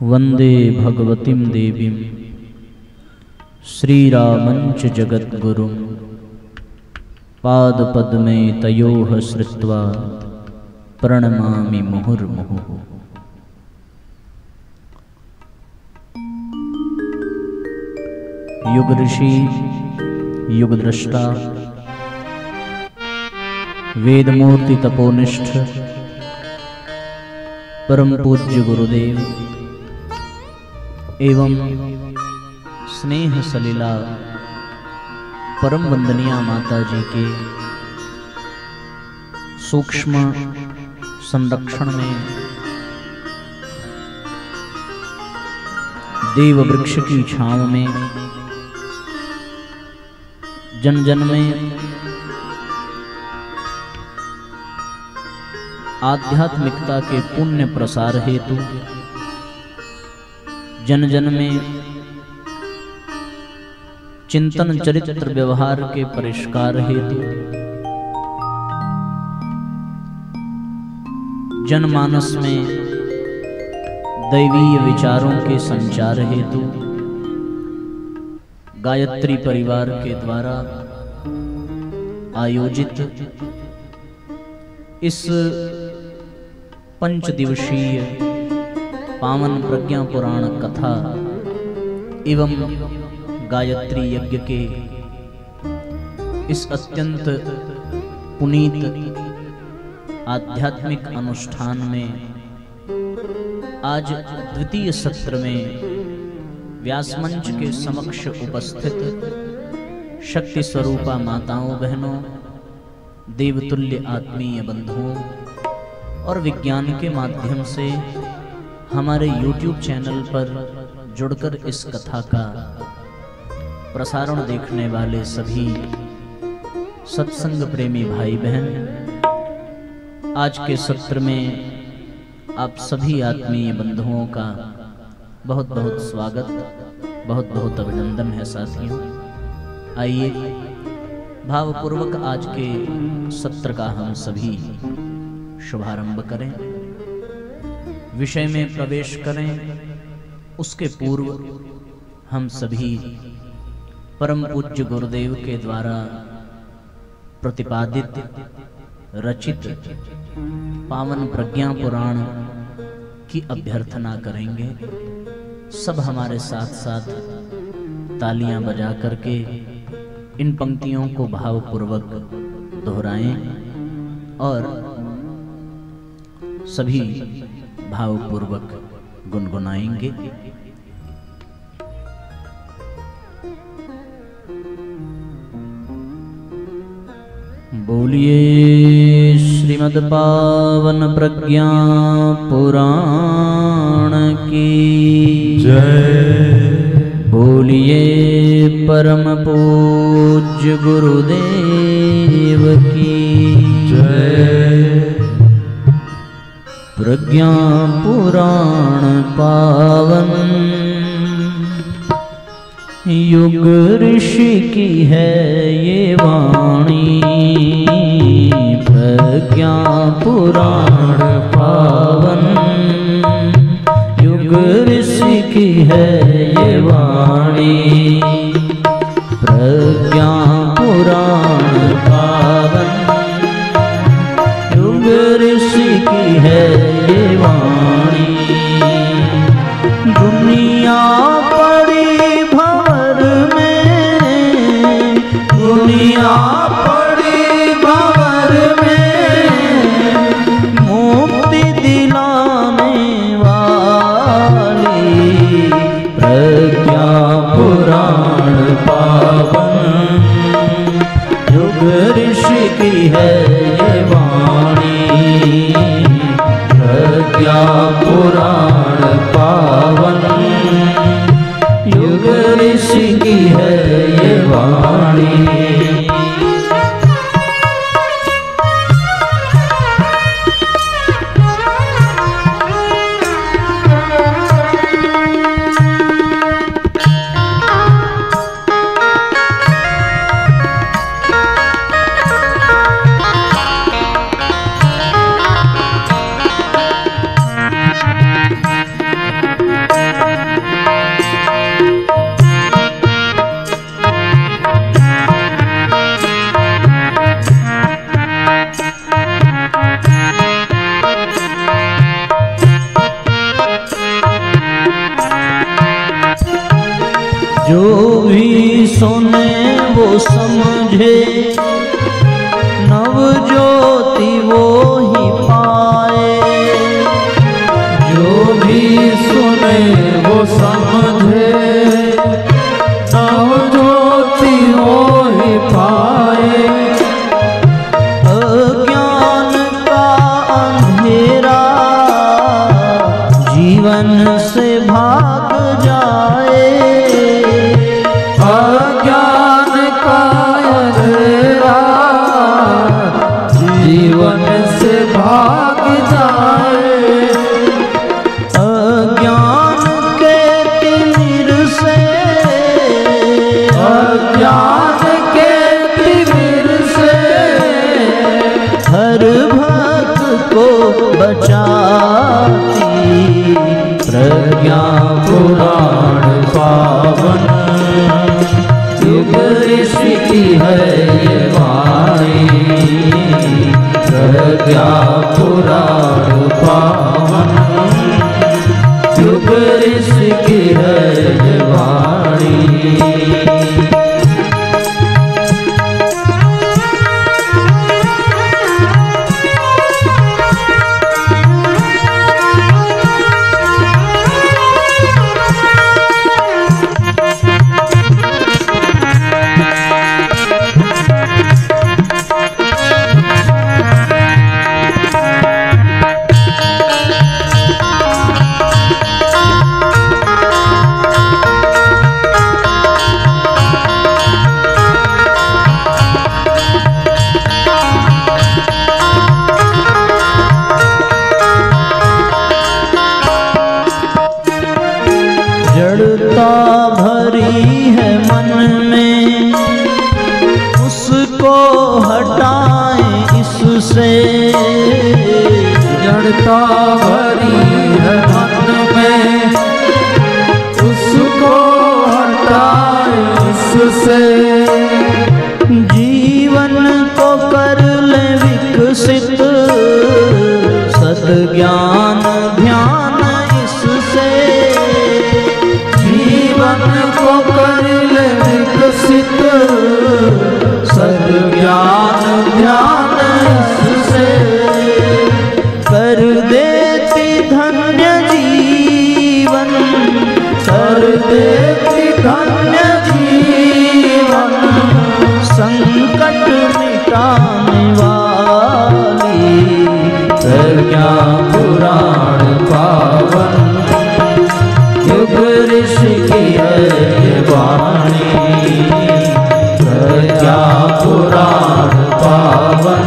वंदे भगवतीं देवीं श्रीरामंच जगद्गुरुं पादपद्मे तयोः श्रित्वा प्रणमामि मुहुर्मुहुः। युग ऋषि युग दृष्टा वेदमूर्ति तपोनिष्ठ परम पूज्य गुरुदेव एवं स्नेह सलीला परम वंदनीय माता जी के सूक्ष्म संरक्षण में देव वृक्ष की छांव में जन जन में आध्यात्मिकता के पुण्य प्रसार हेतु जन जन में चिंतन चरित्र व्यवहार के परिष्कार हेतु जनमानस में दैवीय विचारों के संचार हेतु गायत्री परिवार के द्वारा आयोजित इस 5 दिवसीय पावन प्रज्ञा पुराण कथा एवं गायत्री यज्ञ के इस अत्यंत पुनीत आध्यात्मिक अनुष्ठान में आज द्वितीय सत्र में व्यासमंच के समक्ष उपस्थित शक्ति स्वरूपा माताओं बहनों, देवतुल्य आत्मीय बंधुओं और विज्ञान के माध्यम से हमारे YouTube चैनल पर जुड़कर इस कथा का प्रसारण देखने वाले सभी सत्संग प्रेमी भाई बहन, आज के सत्र में आप सभी आत्मीय बंधुओं का बहुत बहुत स्वागत, बहुत बहुत अभिनंदन है साथियों। आइए भावपूर्वक आज के सत्र का हम सभी शुभारंभ करें, विषय में प्रवेश करें। उसके पूर्व हम सभी परम पूज्य गुरुदेव के द्वारा प्रतिपादित रचित पावन प्रज्ञा पुराण की अभ्यर्थना करेंगे। सब हमारे साथ साथ तालियां बजा करके इन पंक्तियों को भावपूर्वक दोहराएं और सभी भावपूर्वक गुनगुनाएंगे। बोलिए श्रीमद् पावन प्रज्ञा पुराण की जय। बोलिए परम पूज्य गुरुदेव की जय। प्रज्ञा पुराण पावन युग ऋषि की है ये वाणी। प्रज्ञा पुराण पावन युग ऋषि की है ये वाणी। प्रज्ञा पुराण पावन युग ऋषि की है ये वाणी। दुनिया पड़ी भंवर में, दुनिया पड़ी भंवर में, मुक्ति दिलाने वाली प्रज्ञा पुराण पावन जो भी सुने वो समझे, नव ज्योति वो ही पाए। जो भी सुने वो समझे, नव ज्योति वो ही पाए। अज्ञान का अंधेरा जीवन से भाग जाए। अज्ञान का अंधेरा जीवन से भाग जाए। अज्ञान के तिमिर से, अज्ञान के तिमिर से हर भक्त को बचाती प्रज्ञा पुराण पावन। युग ऋषि की है ये वाणी, प्रज्ञा पुराण पावन। युग ऋषि की है ये वाणी। जड़ता भरी है मन में, उसको हटाएं इससे। जड़ता भरी है मन में, उसको हटाए इससे। जीवन को कर ले विकसित, सद्ज्ञान ध्यान इससे। जीवन को कर ले विकसित, सद्ज्ञान ध्यान इससे। कर देती धन्य जीवन, कर देती धन्य जीवन। संकट मिटाने वाली प्रज्ञा पुराण पावन। युग ऋषि की है ये वाणी, प्रज्ञा पुराण पावन।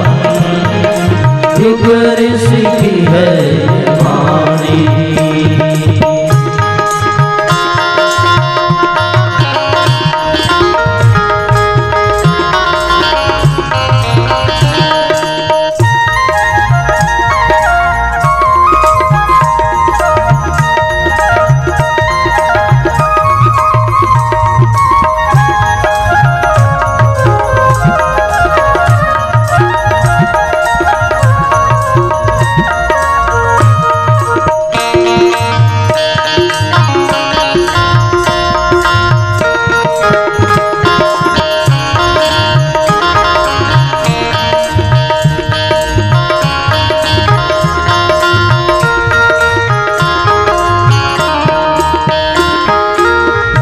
युग ऋषि की है ये वाणी।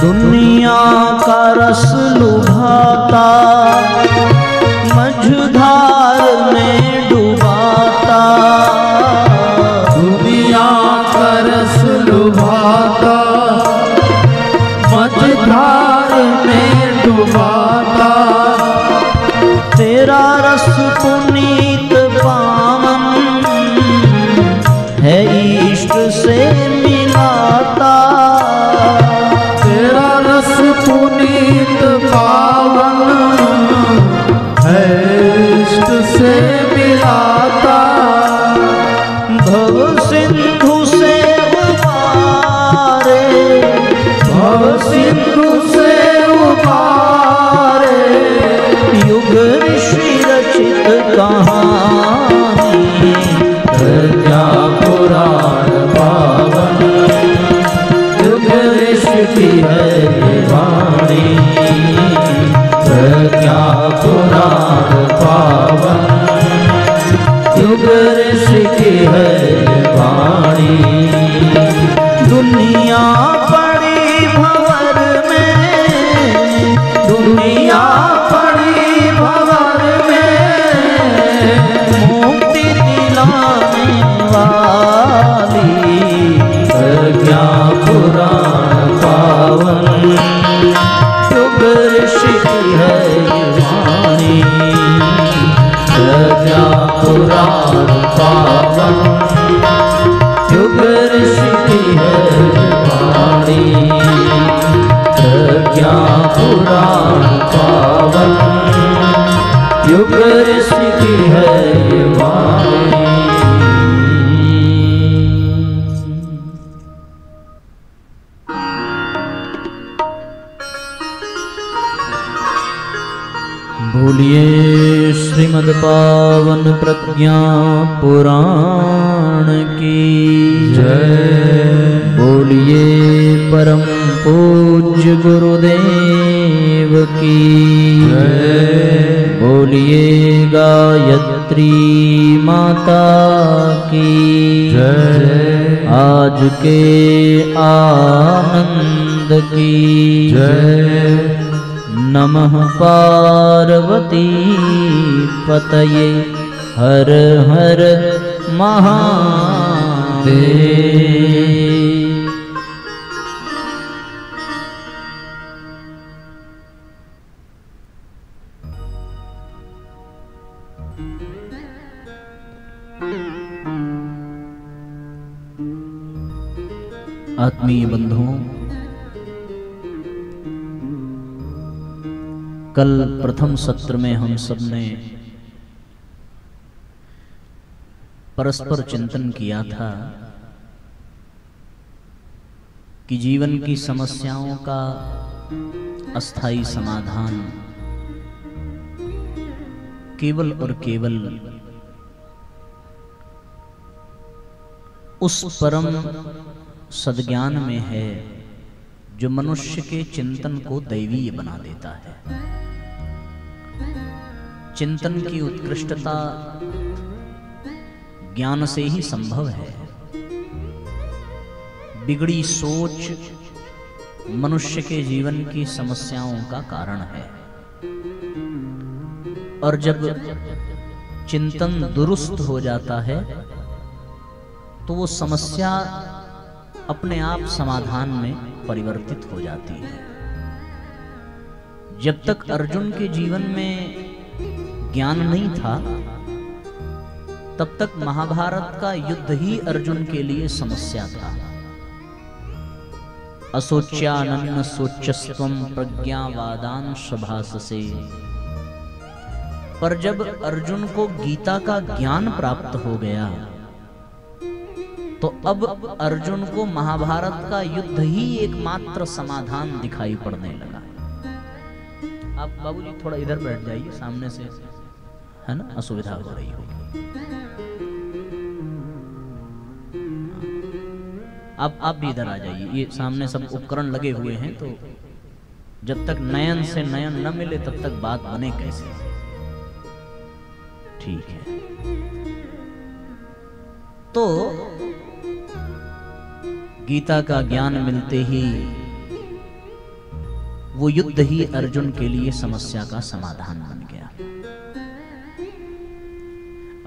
दुनिया का रस लुभाता, मझधार में डुबाता। दुनिया का रस लुभाता, मझधार में डुबाता। तेरा रस पुनीत पावन है इष्ट से मिलाता। तेरा रस पुनीत पावन है इष्ट से मिलाता। भव सिंधु से उबारे, भव सिंधु से उबारे। युग ऋषि रचित कहानी प्रज्ञा पुराण पावन। युग ऋषि की है ये वाणी। दुनिया पड़ी भंवर में, दुनिया पड़ी भंवर में, मुक्ति दिलाने वाली प्रज्ञा पुराण पावन, युग ऋषि की है ये वाणी, प्रज्ञा पुराण पावन, युग ऋषि की है ये वाणी, प्रज्ञा पुराण पावन, युग ऋषि की है ये वाणी। बोलिए श्रीमद् पावन प्रज्ञा पुराण की जय। बोलिए परम पूज्य गुरुदेव की जय। बोलिए गायत्री माता की जय। आज के आनंद की जय। नमः पार्वती पतये हर हर महादेव। आत्मीय बंधुओं, कल प्रथम सत्र में हम सब ने परस्पर चिंतन किया था कि जीवन की समस्याओं का अस्थायी समाधान केवल और केवल उस परम सद्ज्ञान में है जो मनुष्य के चिंतन को दैवीय बना देता है। चिंतन की उत्कृष्टता ज्ञान से ही संभव है। बिगड़ी सोच मनुष्य के जीवन की समस्याओं का कारण है, और जब चिंतन दुरुस्त हो जाता है तो वो समस्या अपने आप समाधान में परिवर्तित हो जाती है। जब तक अर्जुन के जीवन में ज्ञान नहीं था, तब तक महाभारत का युद्ध ही अर्जुन के लिए समस्या था। असोच्यानन्न सोच्यस्त्वं प्रज्ञावादांश भाससे। पर जब अर्जुन को गीता का ज्ञान प्राप्त हो गया तो अब अर्जुन को महाभारत का युद्ध ही एकमात्र समाधान दिखाई पड़ने लगा। आप बाबूजी थोड़ा इधर बैठ जाइए, सामने से है ना असुविधा हो रही होगी। आप भी इधर आ जाइए, ये सामने सब उपकरण लगे हुए हैं, तो जब तक नयन से नयन न मिले तब तक बात बने कैसे। ठीक है, तो गीता का ज्ञान मिलते ही वो युद्ध ही अर्जुन के लिए समस्या का समाधान बन गया।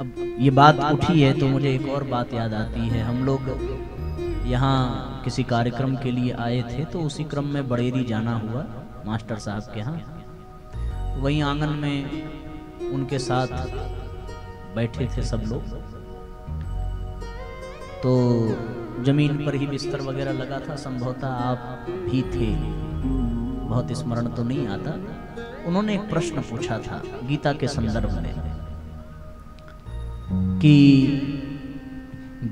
अब ये बात उठी है तो मुझे एक और बात याद आती है। हम लोग यहाँ किसी कार्यक्रम के लिए आए थे, तो उसी क्रम में बड़ेरी जाना हुआ मास्टर साहब के यहाँ। वहीं आंगन में उनके साथ बैठे थे सब लोग, तो जमीन पर ही बिस्तर वगैरह लगा था, संभवतः आप भी थे, बहुत स्मरण तो नहीं आता। उन्होंने एक प्रश्न पूछा था गीता के संदर्भ में कि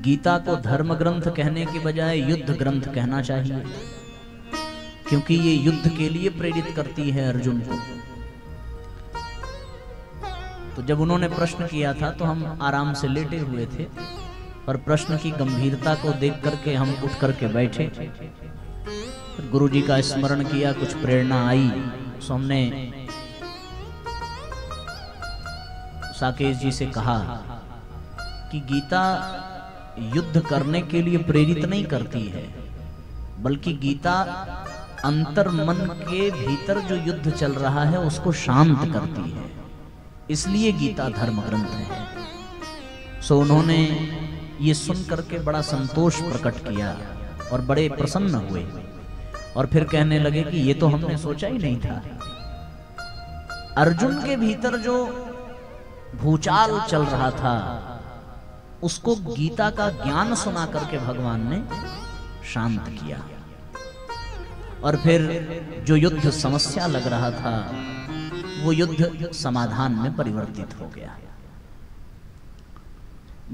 गीता को धर्म ग्रंथ कहने के बजाय युद्ध ग्रंथ कहना चाहिए, क्योंकि ये युद्ध के लिए प्रेरित करती है अर्जुन को। तो जब उन्होंने प्रश्न किया था तो हम आराम से लेटे हुए थे, पर प्रश्न की गंभीरता को देख करके हम उठ करके बैठे, गुरु जी का स्मरण किया, कुछ प्रेरणा आई। सो हमने साकेश जी से कहा कि गीता युद्ध करने के लिए प्रेरित नहीं करती है, बल्कि गीता अंतर मन के भीतर जो युद्ध चल रहा है उसको शांत करती है, इसलिए गीता धर्म ग्रंथ है। सो उन्होंने ये सुन करके बड़ा संतोष प्रकट किया और बड़े प्रसन्न हुए और फिर कहने लगे कि ये तो हमने सोचा ही नहीं था। अर्जुन के भीतर जो भूचाल चल रहा था उसको गीता का ज्ञान सुना करके भगवान ने शांत किया और फिर जो युद्ध समस्या लग रहा था वो युद्ध समाधान में परिवर्तित हो गया।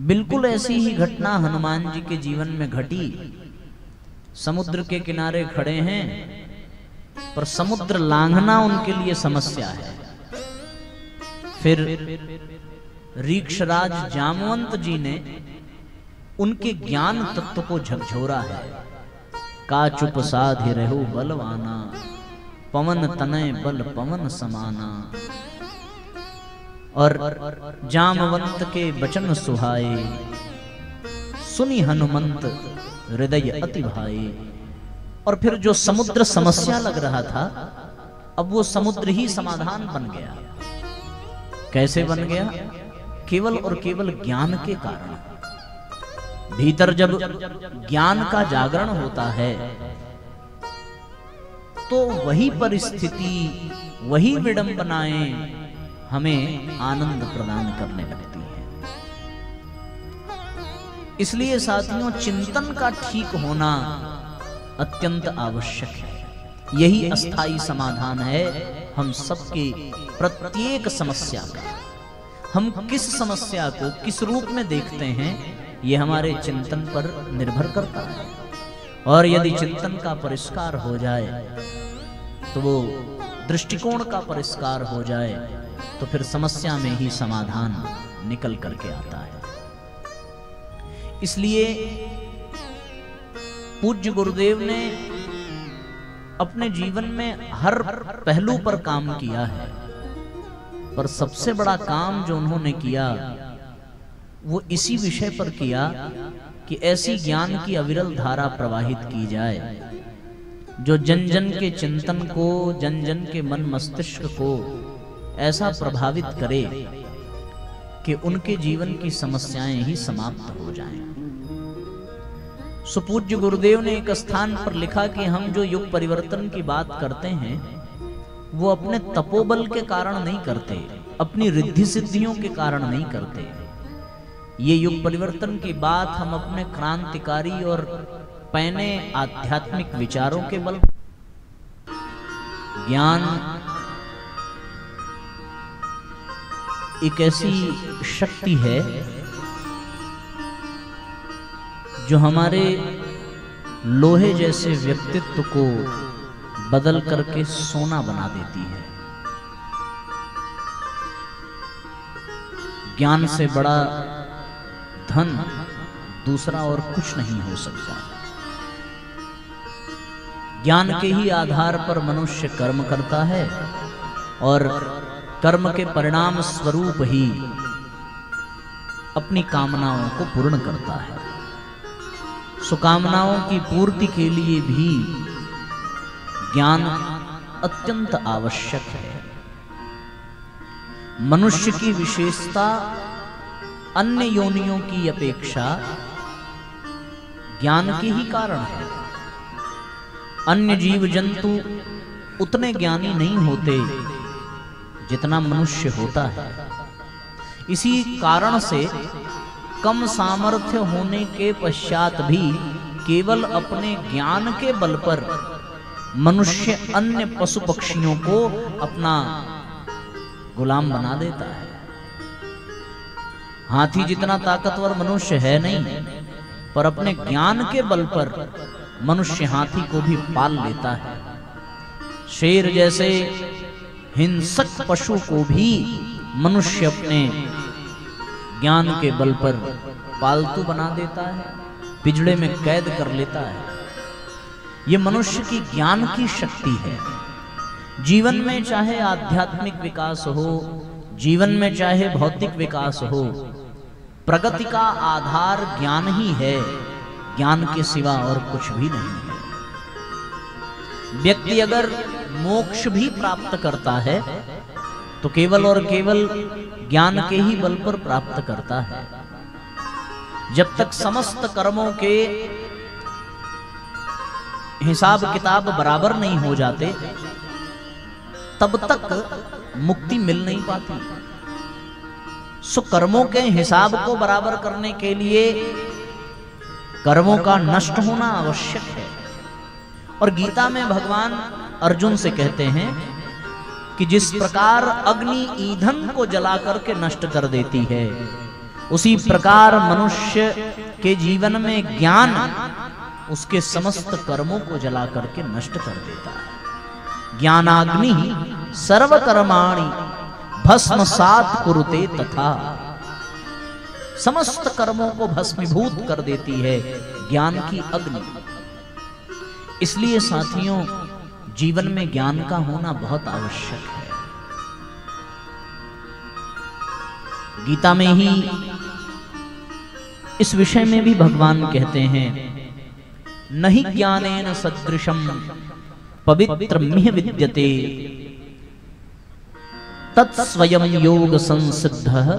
बिल्कुल ऐसी ही घटना हनुमान जी के जीवन में घटी। समुद्र के किनारे खड़े हैं पर समुद्र लांघना उनके लिए समस्या है। फिर ऋक्षराज जामवंत जी ने उनके ज्ञान तत्व को झकझोरा है। का चुप साधि रहु बलवाना, पवन तनय बल पवन समाना। और जामवंत के वचन सुहाए, सुनी हनुमंत हृदय अति भाए। और फिर जो समुद्र समस्या लग रहा था अब वो समुद्र ही समाधान बन गया। कैसे बन गया? केवल और केवल ज्ञान के कारण। भीतर जब ज्ञान का जागरण होता है तो वही परिस्थिति, वही विडंबनाएं हमें आनंद प्रदान करने लगती है। इसलिए साथियों, चिंतन का ठीक होना अत्यंत आवश्यक है। यही अस्थाई समाधान है हम सबके प्रत्येक समस्या का। हम किस समस्या को किस रूप में देखते हैं ये हमारे चिंतन पर निर्भर करता है। और यदि चिंतन का परिष्कार हो जाए तो वो दृष्टिकोण का परिष्कार हो जाए तो फिर समस्या में ही समाधान निकल करके आता है। इसलिए पूज्य गुरुदेव ने अपने जीवन में हर पहलू पर काम किया है, पर सबसे बड़ा काम जो उन्होंने किया वो इसी विषय पर किया कि ऐसी ज्ञान की अविरल धारा प्रवाहित की जाए जो जन जन के चिंतन को, जन जन के मन मस्तिष्क को ऐसा प्रभावित करे कि उनके जीवन की समस्याएं ही समाप्त हो जाएं। सुपूज्य गुरुदेव ने एक स्थान पर लिखा कि हम जो युग परिवर्तन की बात करते हैं वो अपने तपोबल के कारण नहीं करते, अपनी रिद्धि सिद्धियों के कारण नहीं करते। ये युग परिवर्तन की बात हम अपने क्रांतिकारी और पैने आध्यात्मिक विचारों के बल। ज्ञान एक ऐसी शक्ति है जो हमारे लोहे जैसे व्यक्तित्व को बदल करके सोना बना देती है। ज्ञान से बड़ा धन दूसरा और कुछ नहीं हो सकता। ज्ञान के ही आधार पर मनुष्य कर्म करता है और कर्म के परिणाम स्वरूप ही अपनी कामनाओं को पूर्ण करता है। सुकामनाओं की पूर्ति के लिए भी ज्ञान अत्यंत आवश्यक है। मनुष्य की विशेषता अन्य योनियों की अपेक्षा ज्ञान के ही कारण है। अन्य जीव जंतु उतने ज्ञानी नहीं होते जितना मनुष्य होता है। इसी कारण से कम सामर्थ्य होने के पश्चात भी केवल अपने ज्ञान के बल पर मनुष्य अन्य पशु पक्षियों को अपना गुलाम बना देता है। हाथी जितना ताकतवर मनुष्य है नहीं, पर अपने ज्ञान के बल पर मनुष्य हाथी को भी पाल लेता है। शेर जैसे हिंसक पशु को भी मनुष्य अपने ज्ञान के बल पर पालतू बना देता है, पिंजड़े में कैद कर लेता है। ये मनुष्य की ज्ञान की शक्ति है। जीवन में चाहे आध्यात्मिक विकास हो, जीवन में चाहे भौतिक विकास हो, प्रगति का आधार ज्ञान ही है। ज्ञान के सिवा और कुछ भी नहीं है। व्यक्ति अगर मोक्ष भी प्राप्त करता है तो केवल और केवल ज्ञान के ही बल पर प्राप्त करता है। जब तक समस्त कर्मों के हिसाब किताब बराबर नहीं हो जाते तब तक मुक्ति मिल नहीं पाती। सो कर्मों के हिसाब को बराबर करने के लिए कर्मों का नष्ट होना आवश्यक है। और गीता में भगवान अर्जुन से कहते हैं कि जिस प्रकार अग्नि ईंधन को जला करके नष्ट कर देती है, उसी प्रकार मनुष्य के जीवन में ज्ञान उसके समस्त कर्मों को जला करके नष्ट कर देता है। ज्ञानाग्नि सर्वकर्माणि भस्मसात् कुरुते तथा, समस्त कर्मों को भस्मीभूत कर देती है ज्ञान की अग्नि। इसलिए साथियों, जीवन में ज्ञान का होना बहुत आवश्यक है। गीता में ही इस विषय में भी भगवान कहते हैं, नहि ज्ञानेन सदृशम पवित्रमिह विद्यते तत्स्वयं योग संसिद्धः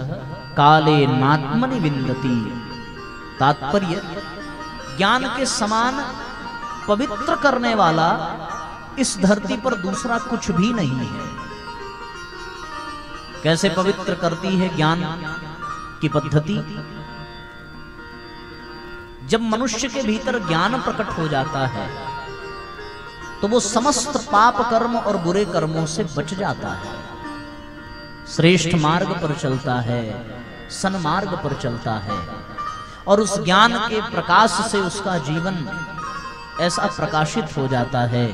काले नात्मनि विन्दति। तात्पर्य, ज्ञान के समान पवित्र करने वाला इस धरती पर दूसरा कुछ भी नहीं है। कैसे पवित्र करती है ज्ञान की पद्धति? जब मनुष्य के भीतर ज्ञान प्रकट हो जाता है तो वो समस्त पाप कर्म और बुरे कर्मों से बच जाता है, श्रेष्ठ मार्ग पर चलता है, सन्मार्ग पर चलता है। और उस ज्ञान के प्रकाश से उसका जीवन ऐसा प्रकाशित हो जाता है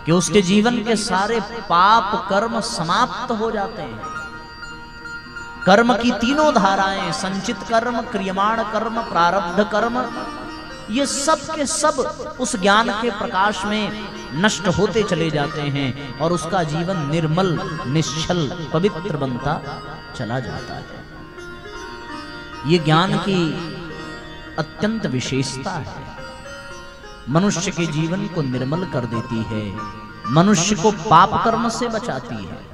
कि उसके जीवन के सारे पाप कर्म समाप्त हो जाते हैं। कर्म की तीनों धाराएं, संचित कर्म, क्रियमाण कर्म, प्रारब्ध कर्म, ये सब के सब उस ज्ञान के प्रकाश में नष्ट होते चले जाते हैं और उसका जीवन निर्मल, निश्चल, पवित्र बनता चला जाता है। ये ज्ञान की अत्यंत विशेषता है। मनुष्य के जीवन को निर्मल कर देती है, मनुष्य को पाप कर्म से बचाती है।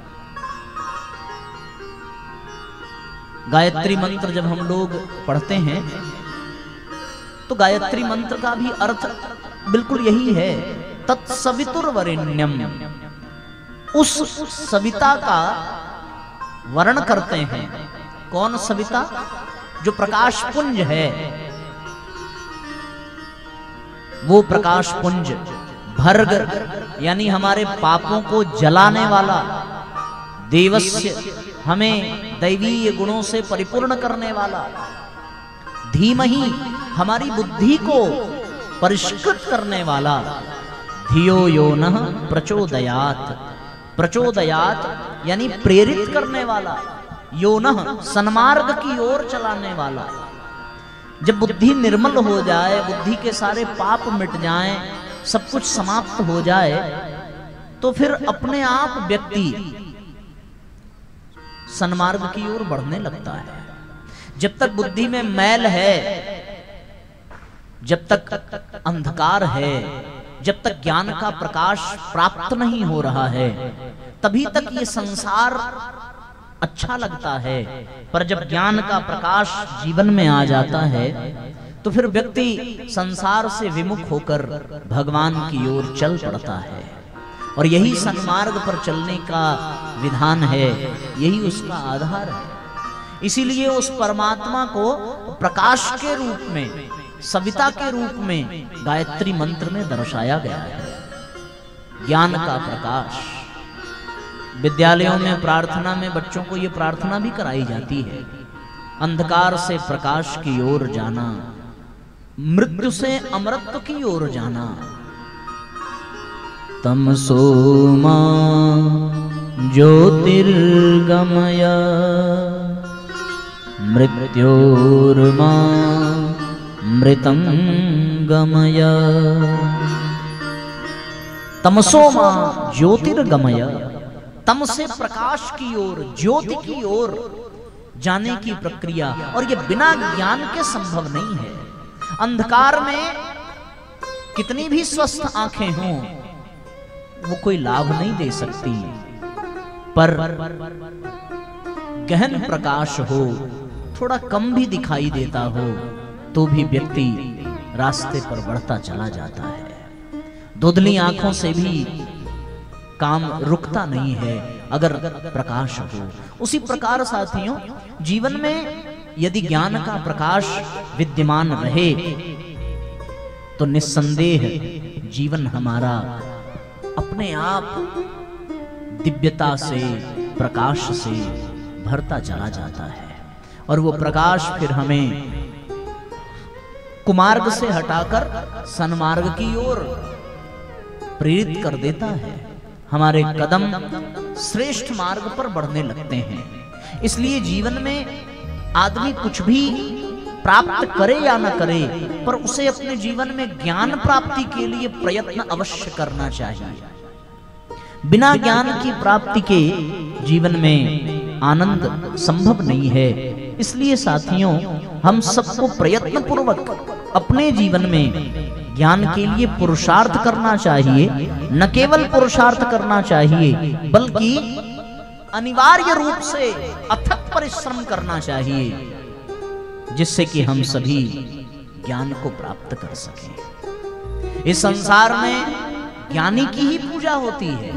गायत्री मंत्र जब हम लोग पढ़ते हैं तो गायत्री मंत्र का भी अर्थ बिल्कुल यही है, तत्सवितुर्वरेण्यम। उस सविता का वर्णन करते हैं। कौन सविता? जो प्रकाश पुंज है, वो प्रकाश पुंज भर्ग यानी हमारे पापों को जलाने वाला, देवस्य हमें दैवीय गुणों से परिपूर्ण करने वाला, धीमहि हमारी बुद्धि को परिष्कृत करने वाला, धियो यो नः प्रचोदयात्, प्रचोदयात् यानी प्रेरित करने वाला, यो नः सन्मार्ग की ओर चलाने वाला। जब बुद्धि निर्मल हो जाए, बुद्धि के सारे पाप मिट जाएं, सब कुछ समाप्त हो जाए, तो फिर अपने आप व्यक्ति सन्मार्ग की ओर बढ़ने लगता है। जब तक बुद्धि में मैल है, जब तक अंधकार है, जब तक ज्ञान का प्रकाश प्राप्त नहीं हो रहा है, तभी तक ये संसार अच्छा लगता है। पर जब ज्ञान का प्रकाश जीवन में आ जाता है तो फिर व्यक्ति संसार से विमुख होकर भगवान की ओर चल पड़ता है। और यही सन्मार्ग पर चलने का विधान है, यही उसका आधार है। इसीलिए उस परमात्मा को प्रकाश के रूप में, सविता के रूप में गायत्री मंत्र में दर्शाया गया है। ज्ञान का प्रकाश। विद्यालयों में प्रार्थना में बच्चों को ये प्रार्थना भी कराई जाती है, अंधकार से प्रकाश की ओर जाना, मृत्यु से अमरत्व की ओर जाना। तमसो मा ज्योतिर्गमय मृत्योर्मा मृतं गमय। तमसो मा ज्योतिर्गमय, तम से प्रकाश की ओर, ज्योति की ओर जाने की प्रक्रिया। और ये बिना ज्ञान के संभव नहीं है। अंधकार में कितनी भी स्वस्थ आंखें हों, वो कोई लाभ नहीं दे सकती, पर गहन प्रकाश हो, थोड़ा कम भी दिखाई देता हो, तो भी व्यक्ति रास्ते पर बढ़ता चला जाता है। धुंधली आंखों से भी काम रुकता नहीं है अगर प्रकाश हो। उसी प्रकार साथियों, जीवन में यदि ज्ञान का प्रकाश विद्यमान रहे तो निस्संदेह जीवन हमारा अपने आप दिव्यता से, प्रकाश से भरता चला जाता है। और वो प्रकाश फिर हमें कुमार्ग से हटाकर सन्मार्ग की ओर प्रेरित कर देता है। हमारे कदम श्रेष्ठ मार्ग पर बढ़ने लगते हैं। इसलिए जीवन में आदमी कुछ भी प्राप्त करे या न करे, पर उसे अपने जीवन में ज्ञान प्राप्ति के लिए प्रयत्न अवश्य करना चाहिए। बिना ज्ञान की प्राप्ति के जीवन में आनंद संभव नहीं है। इसलिए साथियों, हम सबको प्रयत्न पूर्वक अपने जीवन में ज्ञान के लिए पुरुषार्थ करना चाहिए। न केवल पुरुषार्थ करना चाहिए, बल्कि अनिवार्य रूप से अथक परिश्रम करना चाहिए, जिससे कि हम सभी ज्ञान को प्राप्त कर सकें। इस संसार में ज्ञानी की ही पूजा होती है।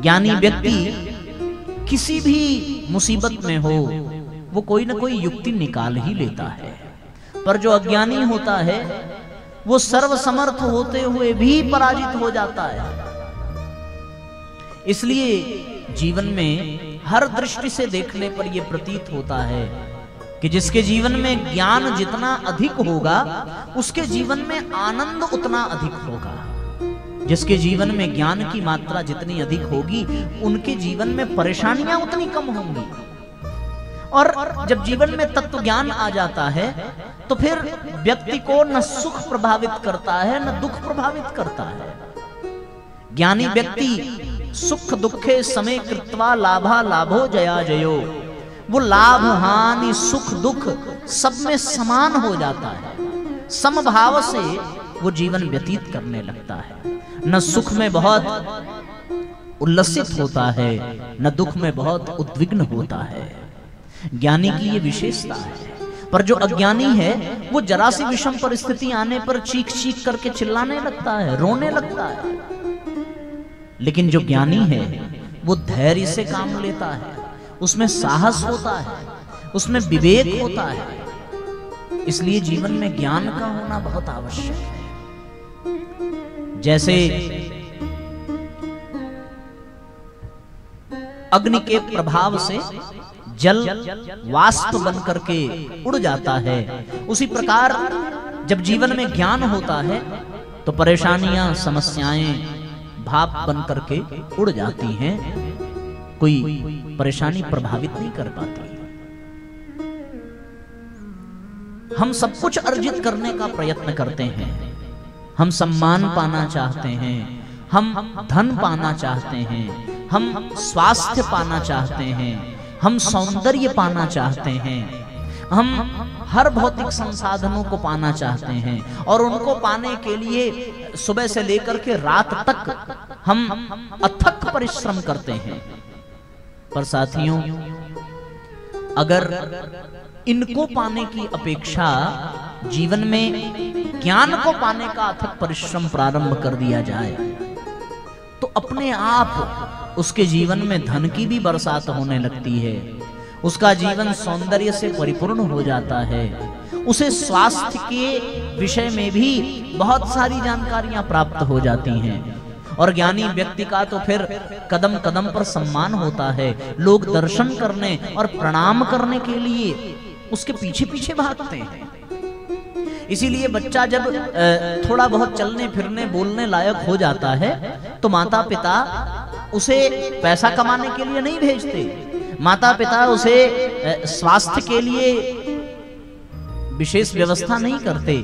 ज्ञानी व्यक्ति किसी भी मुसीबत में हो, वो कोई न कोई युक्ति निकाल ही लेता है। पर जो अज्ञानी होता है, वो सर्वसमर्थ होते हुए भी पराजित हो जाता है। इसलिए जीवन में हर दृष्टि से देखने पर यह प्रतीत होता है कि जिसके जीवन में ज्ञान जितना अधिक होगा, उसके जीवन में आनंद उतना अधिक होगा। जिसके जीवन में ज्ञान की मात्रा जितनी अधिक होगी, उनके जीवन में परेशानियां उतनी कम होंगी। और जब जीवन में तत्व ज्ञान आ जाता है, तो फिर व्यक्ति को न सुख प्रभावित करता है, न दुख प्रभावित करता है। ज्ञानी व्यक्ति सुख दुखे समे कृत्वा लाभा लाभो जया जयो, वो लाभ हानि सुख दुख सब में समान हो जाता है। समभाव से वो जीवन व्यतीत करने लगता है। न सुख में बहुत उल्लसित होता है, न दुख में बहुत उद्विग्न होता है। ज्ञानी की ये विशेषता है। पर जो अज्ञानी है, वो जरा सी विषम परिस्थिति आने पर चीख चीख करके चिल्लाने लगता है, रोने लगता है। लेकिन जो ज्ञानी है, वो धैर्य से काम लेता है, उसमें साहस होता है, उसमें विवेक होता है। इसलिए जीवन में ज्ञान का होना बहुत आवश्यक है। जैसे अग्नि के प्रभाव से जल वाष्प बन करके उड़ जाता है, उसी प्रकार जब जीवन में ज्ञान होता है तो परेशानियां, समस्याएं भाप बन करके उड़ जाती हैं। कोई परेशानी प्रभावित नहीं कर पाती। हम सब कुछ अर्जित करने का प्रयत्न करते हैं। हम सम्मान पाना चाहते हैं, हम धन पाना चाहते हैं, हम स्वास्थ्य पाना चाहते हैं, हम सौंदर्य पाना चाहते हैं, हम हर भौतिक संसाधनों को पाना चाहते हैं। और उनको पाने के लिए सुबह से लेकर के रात तक हम अथक परिश्रम करते हैं। पर साथियों, अगर इनको पाने की अपेक्षा जीवन में ज्ञान को पाने का अथक परिश्रम प्रारंभ कर दिया जाए, तो अपने आप उसके जीवन में धन की भी बरसात होने लगती है। उसका जीवन सौंदर्य से परिपूर्ण हो जाता है। उसे स्वास्थ्य के विषय में भी बहुत सारी जानकारियां प्राप्त हो जाती हैं। और ज्ञानी व्यक्ति का तो फिर कदम कदम पर सम्मान होता है। लोग दर्शन करने और प्रणाम करने के लिए उसके पीछे पीछे भागते हैं। इसीलिए बच्चा जब थोड़ा बहुत चलने फिरने बोलने लायक हो जाता है, तो माता पिता उसे पैसा कमाने के लिए नहीं भेजते। माता पिता उसे स्वास्थ्य के लिए विशेष व्यवस्था नहीं करते।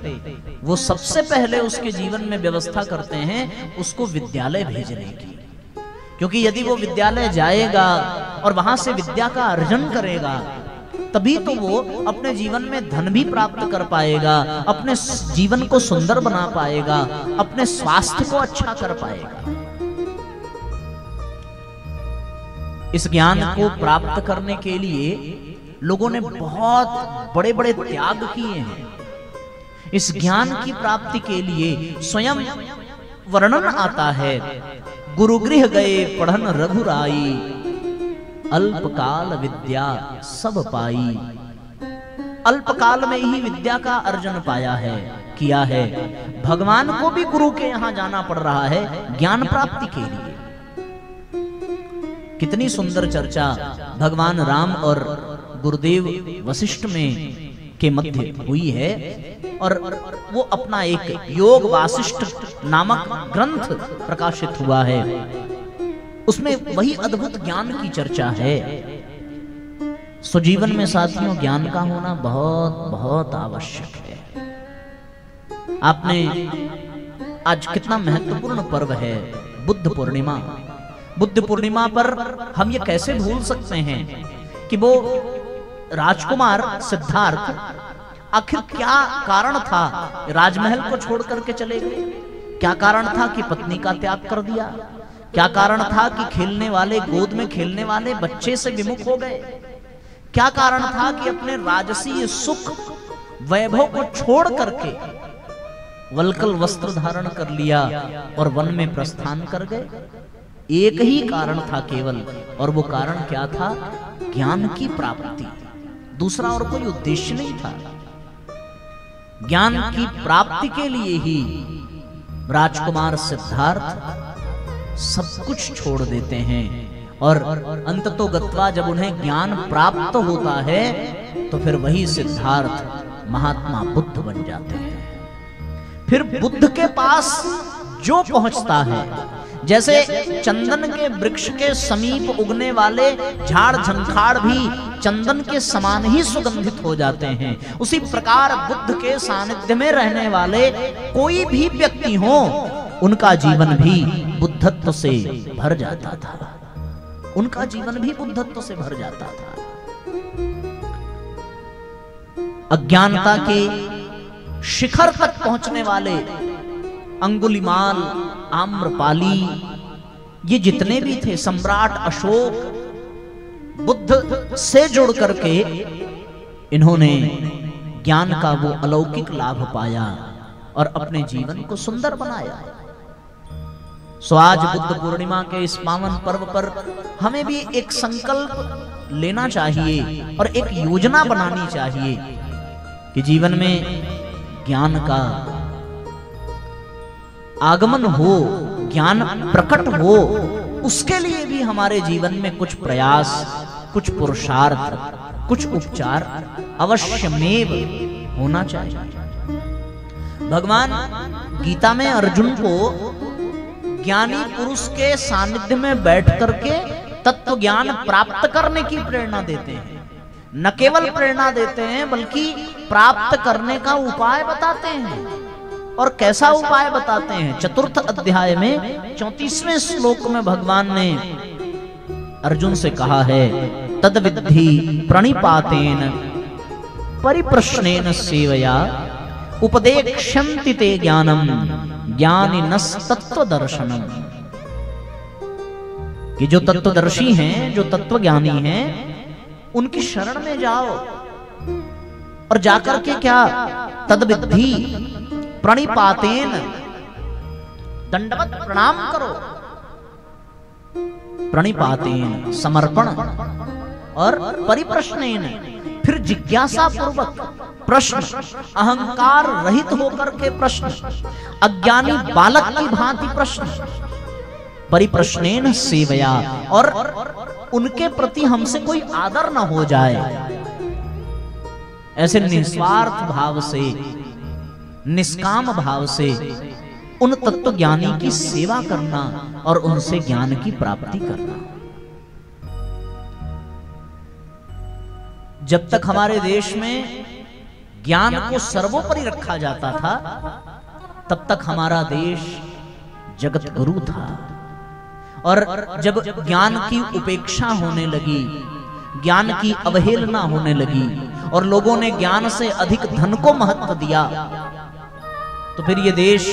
वो सबसे पहले उसके जीवन में व्यवस्था करते हैं उसको विद्यालय भेजने की। क्योंकि यदि वो विद्यालय जाएगा और वहां से विद्या का अर्जन करेगा, तभी तो वो अपने जीवन में धन भी प्राप्त कर पाएगा, अपने जीवन को सुंदर बना पाएगा, अपने स्वास्थ्य को अच्छा कर पाएगा। इस ज्ञान को प्राप्त करने के लिए लोगों ने बहुत बड़े बड़े त्याग किए हैं। इस ज्ञान की प्राप्ति के लिए स्वयं वर्णन आता है, गुरुगृह गए पढ़न रघुराई, अल्पकाल विद्या सब पाई। अल्पकाल में ही विद्या का अर्जन पाया है, किया है। भगवान को भी गुरु के यहां जाना पड़ रहा है ज्ञान प्राप्ति के लिए। कितनी सुंदर चर्चा भगवान राम और गुरुदेव वशिष्ठ में के मध्य हुई है, और वो अपना एक योग वासिष्ठ नामक ग्रंथ प्रकाशित हुआ है, उसमें वही अद्भुत ज्ञान की चर्चा है। सो जीवन में साथियों ज्ञान का होना बहुत बहुत आवश्यक है। आपने आज कितना महत्वपूर्ण पर्व है बुद्ध पूर्णिमा। बुद्ध पूर्णिमा पर हम ये कैसे भूल सकते हैं कि वो राजकुमार सिद्धार्थ आखिर क्या कारण था राजमहल को छोड़ करके चले गए? क्या कारण था कि पत्नी का त्याग कर दिया? क्या कारण था कि खेलने वाले गोद में खेलने वाले बच्चे से विमुख हो गए? क्या कारण था कि अपने राजसी सुख वैभव को छोड़ करके वल्कल वस्त्र धारण कर लिया और वन में प्रस्थान कर गए? एक ही कारण था केवल, और वो कारण क्या था? ज्ञान की प्राप्ति। दूसरा और कोई उद्देश्य नहीं था। ज्ञान की प्राप्ति के लिए ही राजकुमार सिद्धार्थ सब कुछ छोड़ देते हैं, और अंततो गत्वा जब उन्हें ज्ञान प्राप्त होता है तो फिर वही सिद्धार्थ महात्मा बुद्ध बन जाते हैं। फिर बुद्ध के पास जो पहुंचता है, जैसे चंदन के वृक्ष के समीप उगने वाले झाड़ झंखाड़ भी चंदन के समान ही सुगंधित हो जाते हैं, उसी प्रकार बुद्ध के सानिध्य में रहने वाले कोई भी व्यक्ति हो, उनका जीवन भी बुद्धत्व से भर जाता था। उनका जीवन भी बुद्धत्व से भर जाता था। अज्ञानता के शिखर तक पहुंचने वाले अंगुलिमाल, आम्रपाली, ये जितने भी थे, सम्राट अशोक, बुद्ध से जुड़ करके इन्होंने ज्ञान का वो अलौकिक लाभ पाया और अपने जीवन को सुंदर बनाया। सो आज बुद्ध पूर्णिमा के इस पावन पर्व पर हमें भी एक संकल्प लेना चाहिए और एक योजना बनानी चाहिए कि जीवन में ज्ञान का आगमन हो, ज्ञान प्रकट हो, उसके लिए भी हमारे जीवन में कुछ प्रयास, कुछ पुरुषार्थ, कुछ उपचार अवश्यमेव होना चाहिए। भगवान गीता में अर्जुन को ज्ञानी पुरुष के सानिध्य में बैठ करके तत्व ज्ञान प्राप्त करने की प्रेरणा देते हैं। न केवल प्रेरणा देते हैं बल्कि प्राप्त करने का उपाय बताते हैं। और कैसा उपाय बताते हैं? चतुर्थ अध्याय में 34वें श्लोक में भगवान ने अर्जुन से कहा है, तद्विद्धि प्रणिपातेन परिप्रश्नेन सेवया उपदेक्ष्यन्ति ते ज्ञानम ज्ञानिनस्तत्व दर्शनम। कि जो तत्वदर्शी हैं, जो तत्वज्ञानी हैं, उनकी शरण में जाओ और जाकर के क्या? तद्विद्धि प्रणिपातेन, दंडवत प्रणाम करो। प्रणिपातेन समर्पण, और परिप्रश्नेन फिर जिज्ञासा पूर्वक प्रश्न, अहंकार रहित होकर के प्रश्न, अज्ञानी बालक की भांति प्रश्न। परिप्रश्नेन सेवया, और उनके प्रति हमसे कोई आदर न हो जाए, ऐसे निस्वार्थ भाव से, निष्काम भाव से उन तत्व ज्ञानी की सेवा करना और उनसे ज्ञान की प्राप्ति करना। जब तक हमारे देश में ज्ञान को सर्वोपरि रखा जाता था, तब तक हमारा देश जगत गुरु था। और जब ज्ञान की उपेक्षा होने लगी, ज्ञान की अवहेलना होने लगी और लोगों ने ज्ञान से अधिक धन को महत्व दिया, तो फिर ये देश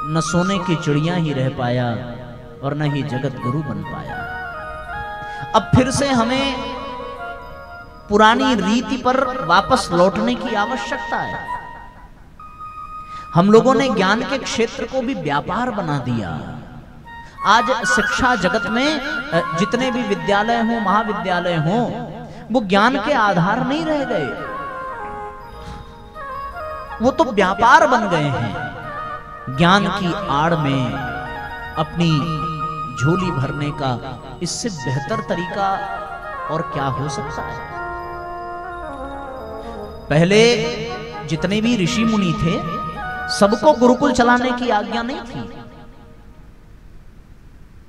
न सोने की चिड़िया ही रह पाया और न ही जगत गुरु बन पाया। अब फिर से हमें पुरानी रीति पर वापस लौटने की आवश्यकता है। हम लोगों ने ज्ञान के क्षेत्र को भी व्यापार बना दिया। आज शिक्षा जगत में जितने भी विद्यालय हों, महाविद्यालय हों, वो ज्ञान के आधार नहीं रह गए, वो तो व्यापार बन गए हैं। ज्ञान की आड़ में अपनी झोली भरने का इससे बेहतर तरीका और क्या हो सकता है। पहले जितने भी ऋषि मुनि थे सबको गुरुकुल चलाने की आज्ञा नहीं थी।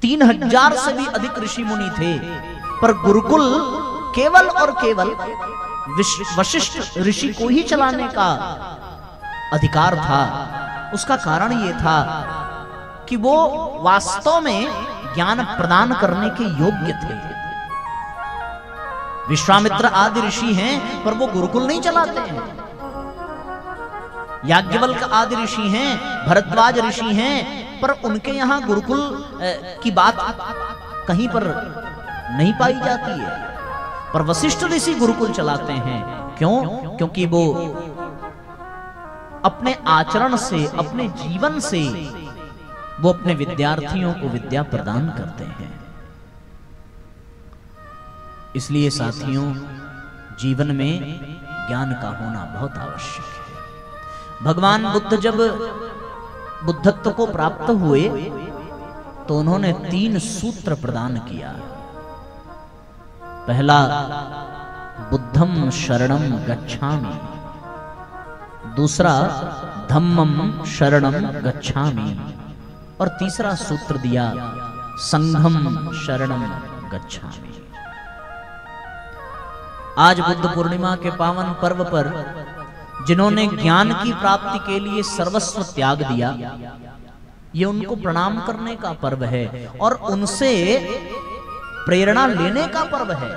3000 से भी अधिक ऋषि मुनि थे, पर गुरुकुल केवल और केवल वशिष्ठ ऋषि को ही चलाने का अधिकार था। उसका कारण यह था कि वो वास्तव में ज्ञान प्रदान करने के योग्य थे। विश्वामित्र आदि ऋषि हैं, पर वो गुरुकुल नहीं चलाते हैं। याज्ञवल्क्य आदि ऋषि हैं, भरद्वाज ऋषि हैं, पर उनके यहां गुरुकुल की बात कहीं पर नहीं पाई जाती है। पर वशिष्ठ ऋषि गुरुकुल चलाते हैं। क्यों? क्योंकि वो अपने आचरण से, अपने जीवन से वो अपने विद्यार्थियों को विद्या प्रदान करते हैं। इसलिए साथियों, जीवन में ज्ञान का होना बहुत आवश्यक है। भगवान बुद्ध जब बुद्धत्व को प्राप्त हुए तो उन्होंने 3 सूत्र प्रदान किया। पहला, बुद्धं शरणं गच्छामि। दूसरा, धम्मं शरणं गच्छामि। और तीसरा सूत्र दिया, संघं शरणं गच्छामि। आज बुद्ध पूर्णिमा के पावन पर्व पर जिन्होंने ज्ञान की प्राप्ति के लिए सर्वस्व त्याग दिया, ये उनको प्रणाम करने का पर्व है और उनसे प्रेरणा लेने का पर्व है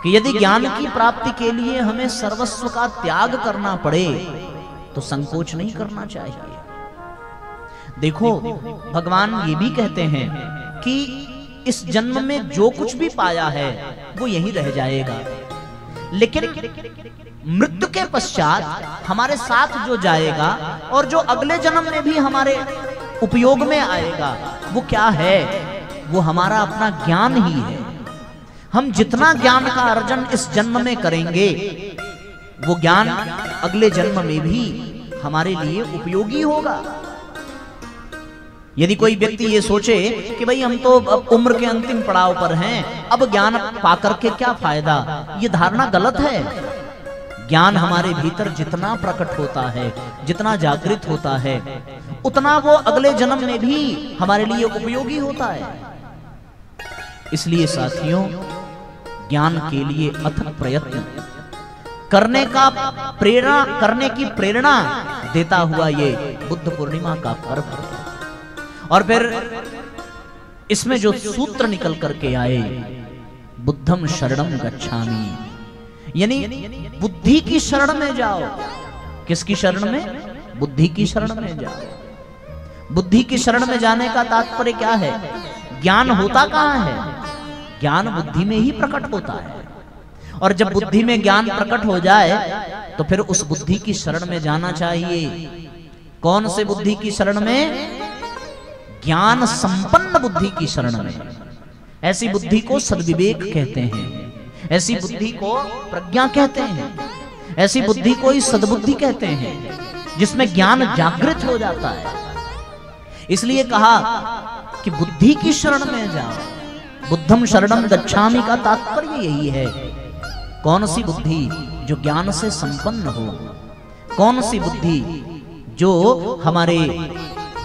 कि यदि ज्ञान की प्राप्ति के लिए हमें सर्वस्व का त्याग करना पड़े तो संकोच नहीं करना चाहिए। देखो, भगवान ये भी कहते हैं कि इस जन्म में जो कुछ भी पाया है वो यहीं रह जाएगा, लेकिन मृत्यु के पश्चात हमारे साथ जो जाएगा और जो अगले जन्म में भी हमारे उपयोग में आएगा, वो क्या है? वो हमारा अपना ज्ञान ही है। हम जितना ज्ञान का अर्जन इस जन्म में करेंगे, वो ज्ञान अगले जन्म में भी हमारे लिए उपयोगी होगा। यदि कोई व्यक्ति ये सोचे कि भाई हम तो अब उम्र के अंतिम पड़ाव पर हैं, अब ज्ञान पाकर के क्या फायदा, ये धारणा गलत है। ज्ञान हमारे भीतर जितना प्रकट होता है, जितना जागृत होता है, उतना वो अगले जन्म में भी हमारे लिए उपयोगी होता है। इसलिए साथियों, ज्ञान के लिए अथक प्रयत्न करने की प्रेरणा देता हुआ ये बुद्ध पूर्णिमा का पर्व है। और फिर इसमें जो सूत्र निकल करके आए, बुद्धं शरणं गच्छामि, यानी बुद्धि की शरण में जाओ। किसकी शरण में? बुद्धि की शरण में जाओ। बुद्धि की शरण में जाने का तात्पर्य क्या है? ज्ञान होता कहां है? ज्ञान बुद्धि में ही प्रकट होता है। और जब बुद्धि में ज्ञान प्रकट हो जाए तो फिर उस बुद्धि की शरण में जाना चाहिए। कौन से बुद्धि की शरण में? ज्ञान संपन्न बुद्धि की शरण में। ऐसी बुद्धि को सद्विवेक कहते हैं, ऐसी बुद्धि को प्रज्ञा कहते हैं, ऐसी बुद्धि को ही सद्बुद्धि कहते हैं, जिसमें ज्ञान जागृत हो जाता है। इसलिए कहा कि बुद्धि की शरण में जाओ। बुद्धं शरणं गच्छामि का तात्पर्य यही है। कौन सी बुद्धि? जो ज्ञान से संपन्न हो। कौन सी बुद्धि? जो हमारे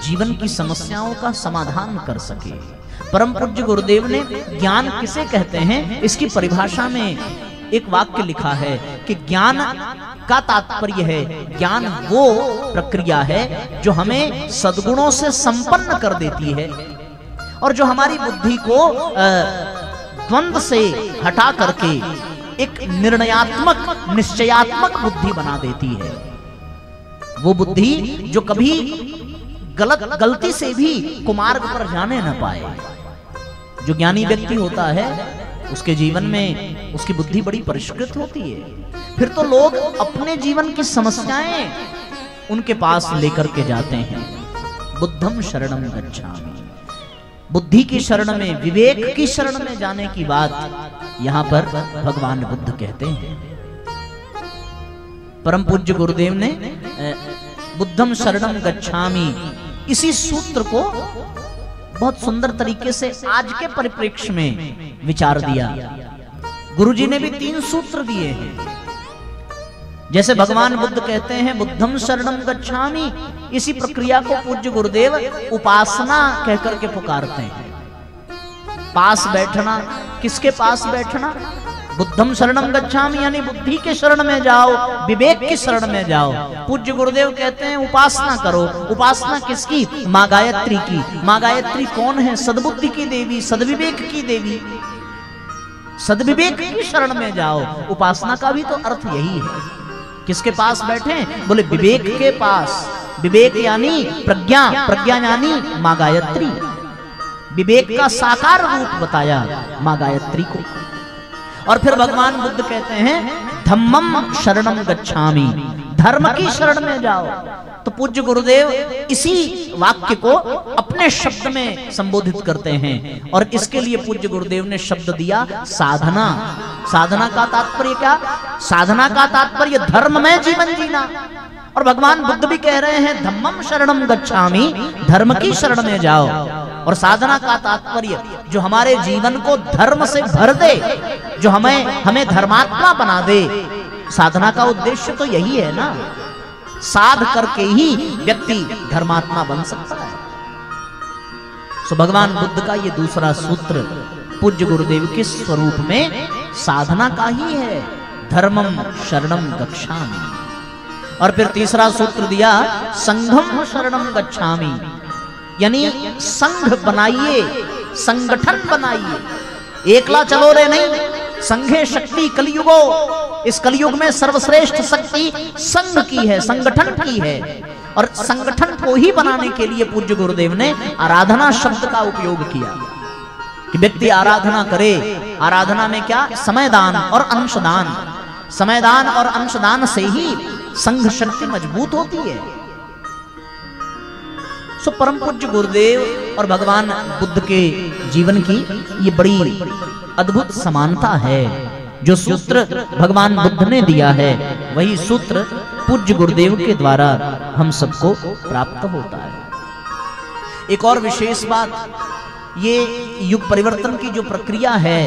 जीवन की समस्याओं का समाधान कर सके। परम पूज्य गुरुदेव ने ज्ञान किसे कहते हैं, इसकी परिभाषा में एक वाक्य लिखा है कि ज्ञान का तात्पर्य है, ज्ञान वो प्रक्रिया है जो हमें सद्गुणों से संपन्न कर देती है और जो हमारी बुद्धि को द्वंद्व से हटा करके एक निर्णयात्मक, निश्चयात्मक बुद्धि बना देती है। वो बुद्धि जो कभी गलती से भी कुमार्ग पर जाने न पाए। जो ज्ञानी व्यक्ति होता है उसके जीवन में उसकी बुद्धि बड़ी परिष्कृत होती है। फिर तो लोग अपने जीवन की समस्याएं उनके पास लेकर के जाते हैं। बुद्धम शरणम गच्छामि, बुद्धि की शरण में, विवेक की शरण में जाने की बात यहां पर भगवान बुद्ध कहते हैं। परम पूज्य गुरुदेव ने बुद्धम शरणम गच्छामि इसी सूत्र को बहुत सुंदर तरीके से आज के परिप्रेक्ष्य में विचार दिया। गुरुजी ने भी 3 सूत्र दिए हैं। जैसे भगवान बुद्ध कहते हैं बुद्धम शरणम गच्छामि, इसी प्रक्रिया को पूज्य गुरुदेव उपासना कहकर के पुकारते हैं। पास बैठना, किसके पास बैठना? बुद्धम शरणम गच्छामि यानी बुद्धि के शरण में जाओ, विवेक की शरण में जाओ। पूज्य गुरुदेव कहते हैं उपासना करो। उपासना किसकी? माँ गायत्री की। माँ गायत्री कौन है? सद्बुद्धि की देवी, सद्विवेक की देवी। सद्विवेक की शरण में जाओ। उपासना का भी तो अर्थ यही है। किसके पास बैठे? बोले विवेक के पास। विवेक यानी प्रज्ञा, प्रज्ञा यानी माँ गायत्री। विवेक का साकार रूप बताया माँ गायत्री को। और फिर भगवान बुद्ध कहते हैं धम्मम शरणम गच्छामि, धर्म की शरण में जाओ। तो पूज्य गुरुदेव इसी वाक्य को अपने शब्द में संबोधित करते हैं और इसके लिए पूज्य गुरुदेव ने शब्द दिया साधना। साधना का तात्पर्य क्या? साधना का तात्पर्य धर्म में जीवन जीना। और भगवान बुद्ध भी कह रहे हैं धम्मम शरणम गच्छामि, धर्म की शरण में जाओ। और साधना का तात्पर्य जो हमारे जीवन को धर्म से भर दे, जो हमें धर्मात्मा बना दे। साधना का उद्देश्य तो यही है ना, साध करके ही व्यक्ति धर्मात्मा बन सकता है। सो भगवान बुद्ध का ये दूसरा सूत्र पूज्य गुरुदेव के स्वरूप में साधना का ही है, धर्मम शरणम गच्छामि। और फिर तीसरा सूत्र दिया संघम शरणम गच्छामि, यानी संघ बनाइए, संगठन बनाइए। एकला चलो रे नहीं, संघे शक्ति कलयुगो। इस कलयुग में सर्वश्रेष्ठ शक्ति संघ की है, संगठन की है। और संगठन को ही बनाने के लिए पूज्य गुरुदेव ने आराधना शब्द का उपयोग किया कि व्यक्ति आराधना करे। आराधना में क्या? समयदान और अंशदान। समयदान और अंशदान से ही संघ शक्ति मजबूत होती है। सो परम पूज्य गुरुदेव और भगवान बुद्ध के जीवन की ये बड़ी अद्भुत समानता है। जो सूत्र भगवान बुद्ध ने दिया है वही सूत्र पूज्य गुरुदेव के द्वारा हम सबको प्राप्त होता है। एक और विशेष बात, ये युग परिवर्तन की जो प्रक्रिया है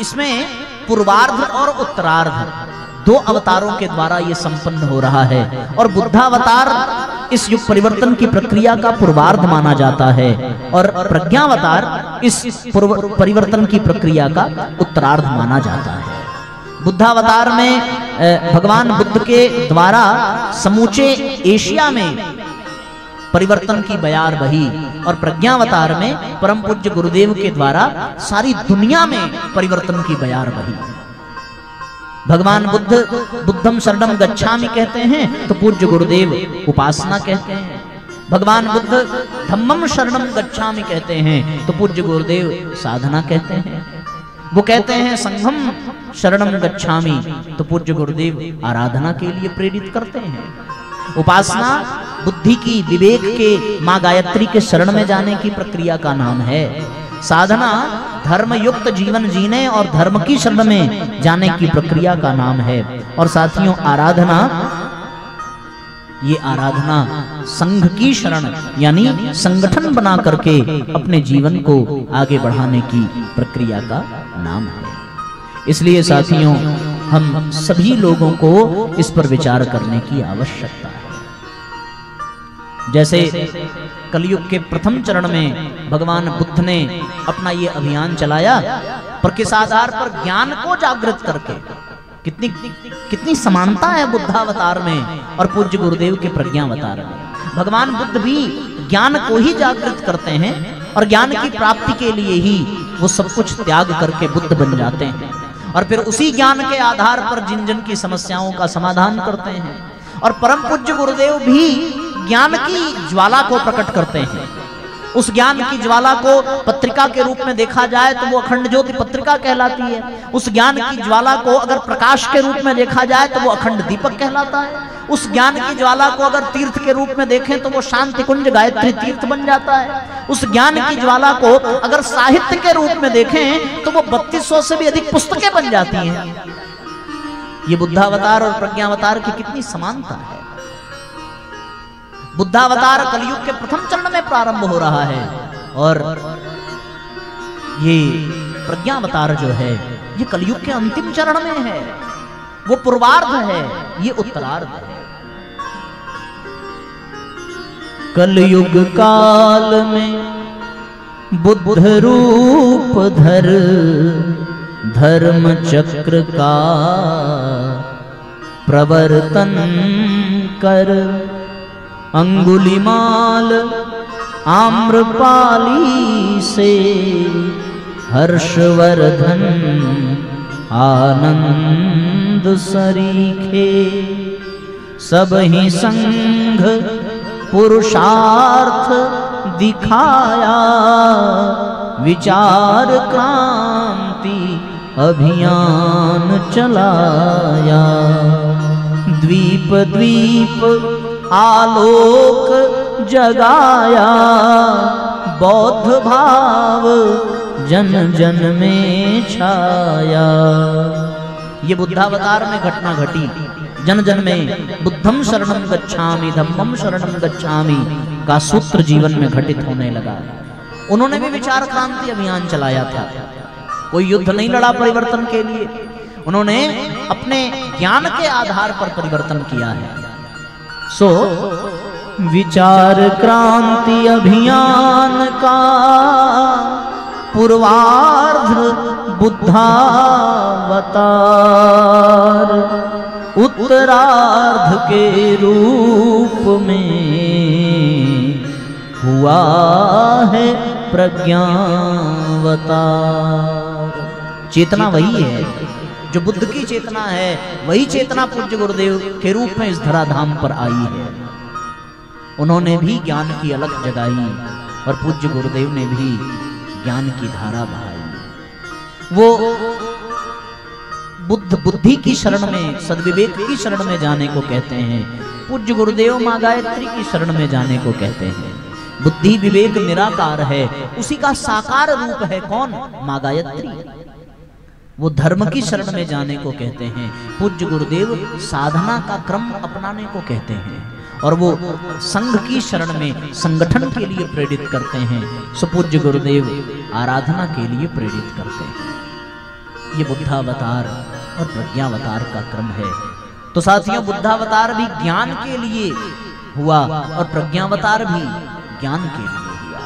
इसमें पूर्वार्ध और उत्तरार्ध 2 अवतारों के द्वारा ये संपन्न हो रहा है। और बुद्धावतार इस युग परिवर्तन की प्रक्रिया का पूर्वार्ध माना जाता है और प्रज्ञावतार इस परिवर्तन की प्रक्रिया का उत्तरार्ध माना जाता है। बुद्धावतार में भगवान बुद्ध के द्वारा समूचे एशिया में परिवर्तन की बयार बही और प्रज्ञावतार में परम पूज्य गुरुदेव के द्वारा सारी दुनिया में परिवर्तन की बयार बही। भगवान बुद्ध बुद्धम शरणम गच्छामि कहते हैं तो पूज्य गुरुदेव उपासना कहते हैं। भगवान बुद्ध धम्मम शरणम गच्छामि कहते हैं तो पूज्य गुरुदेव साधना कहते हैं। वो कहते हैं संघम शरणम गच्छामि तो पूज्य गुरुदेव आराधना के लिए प्रेरित करते हैं। उपासना बुद्धि की, विवेक के, माँ गायत्री के शरण में जाने की प्रक्रिया का नाम है। साधना धर्मयुक्त जीवन जीने और धर्म की शरण में जाने की प्रक्रिया का नाम है। और साथियों आराधना, ये आराधना संघ की शरण यानी संगठन बना करके अपने जीवन को आगे बढ़ाने की प्रक्रिया का नाम है। इसलिए साथियों हम सभी लोगों को इस पर विचार करने की आवश्यकता है। जैसे कलयुग के प्रथम चरण में भगवान बुद्ध ने अपना ये अभियान चलाया पर किस आधार पर? ज्ञान को जागृत करके। कितनी समानता है बुद्धावतार में और पूज्य गुरुदेव के प्रज्ञावतार में। भगवान बुद्ध भी ज्ञान को ही जागृत करते हैं और ज्ञान की प्राप्ति के लिए ही वो सब कुछ त्याग करके बुद्ध बन जाते हैं और फिर उसी ज्ञान के आधार पर जिन जिन की समस्याओं का समाधान करते हैं। और परम पूज्य गुरुदेव भी ज्ञान की ज्वाला को प्रकट करते हैं उस ज्ञान की ज्वाला को पत्रिका के रूप में देखा जाए तो वो अखंड ज्योति पत्रिका कहलाती है। उस ज्ञान की ज्वाला को अगर प्रकाश के रूप में देखा जाए तो वो अखंड दीपक कहलाता है। उस ज्ञान की ज्वाला को अगर तीर्थ के रूप में देखें तो वो शांति कुंज गायत्री तीर्थ बन जाता है। उस ज्ञान की ज्वाला को अगर साहित्य के रूप में देखें तो वो 3200 से भी अधिक पुस्तकें बन जाती हैं। ये बुद्धावतार और प्रज्ञावतार की कितनी समानता है। बुद्धावतार कलयुग के प्रथम चरण में प्रारंभ हो रहा है और ये प्रज्ञावतार जो है ये कलयुग के अंतिम चरण में है। वो पूर्वार्ध है, ये उत्तरार्ध है। कलयुग काल में बुद्ध रूप धर धर्म चक्र का प्रवर्तन कर, अंगुलिमाल आम्रपाली से हर्षवर्धन आनंद सरीखे, सब ही संघ पुरुषार्थ दिखाया, विचार क्रांति अभियान चलाया, द्वीप द्वीप आलोक जगाया, बौद्ध भाव जन जन में छाया। ये बुद्धावतार में घटना घटी। जन जन में बुद्धम शरणम गच्छामि धम्मम शरणम गच्छामि का सूत्र जीवन में घटित होने लगा। उन्होंने भी विचार क्रांति अभियान चलाया था। कोई युद्ध नहीं लड़ा परिवर्तन के लिए, उन्होंने अपने ज्ञान के आधार पर परिवर्तन किया है। सो विचार क्रांति अभियान का पूर्वार्ध बुद्धावतार, उत्तरार्ध के रूप में हुआ है प्रज्ञावतार। चेतना वही है जो बुद्ध की चेतना है, वही चेतना पूज्य गुरुदेव के रूप में इस धराधाम पर आई है। उन्होंने भी ज्ञान की अलग जगाई और पूज्य गुरुदेव ने भी ज्ञान की धारा बहाई। वो बुद्ध बुद्धि की शरण में, सद्विवेक की शरण में जाने को कहते हैं। पूज्य गुरुदेव माँ गायत्री की शरण में जाने को कहते हैं। बुद्धि विवेक निराकार है, उसी का साकार रूप है कौन? माँ गायत्री। वो धर्म की शरण में जाने को कहते हैं। पूज्य गुरुदेव साधना का क्रम अपनाने को कहते हैं और वो संघ की शरण में संगठन के लिए प्रेरित करते हैं। सो पूज्य गुरुदेव आराधना के लिए प्रेरित करते हैं। ये बुद्धावतार और प्रज्ञावतार का क्रम है। तो साथियों, बुद्धावतार भी ज्ञान के लिए हुआ और प्रज्ञावतार भी ज्ञान के लिए हुआ।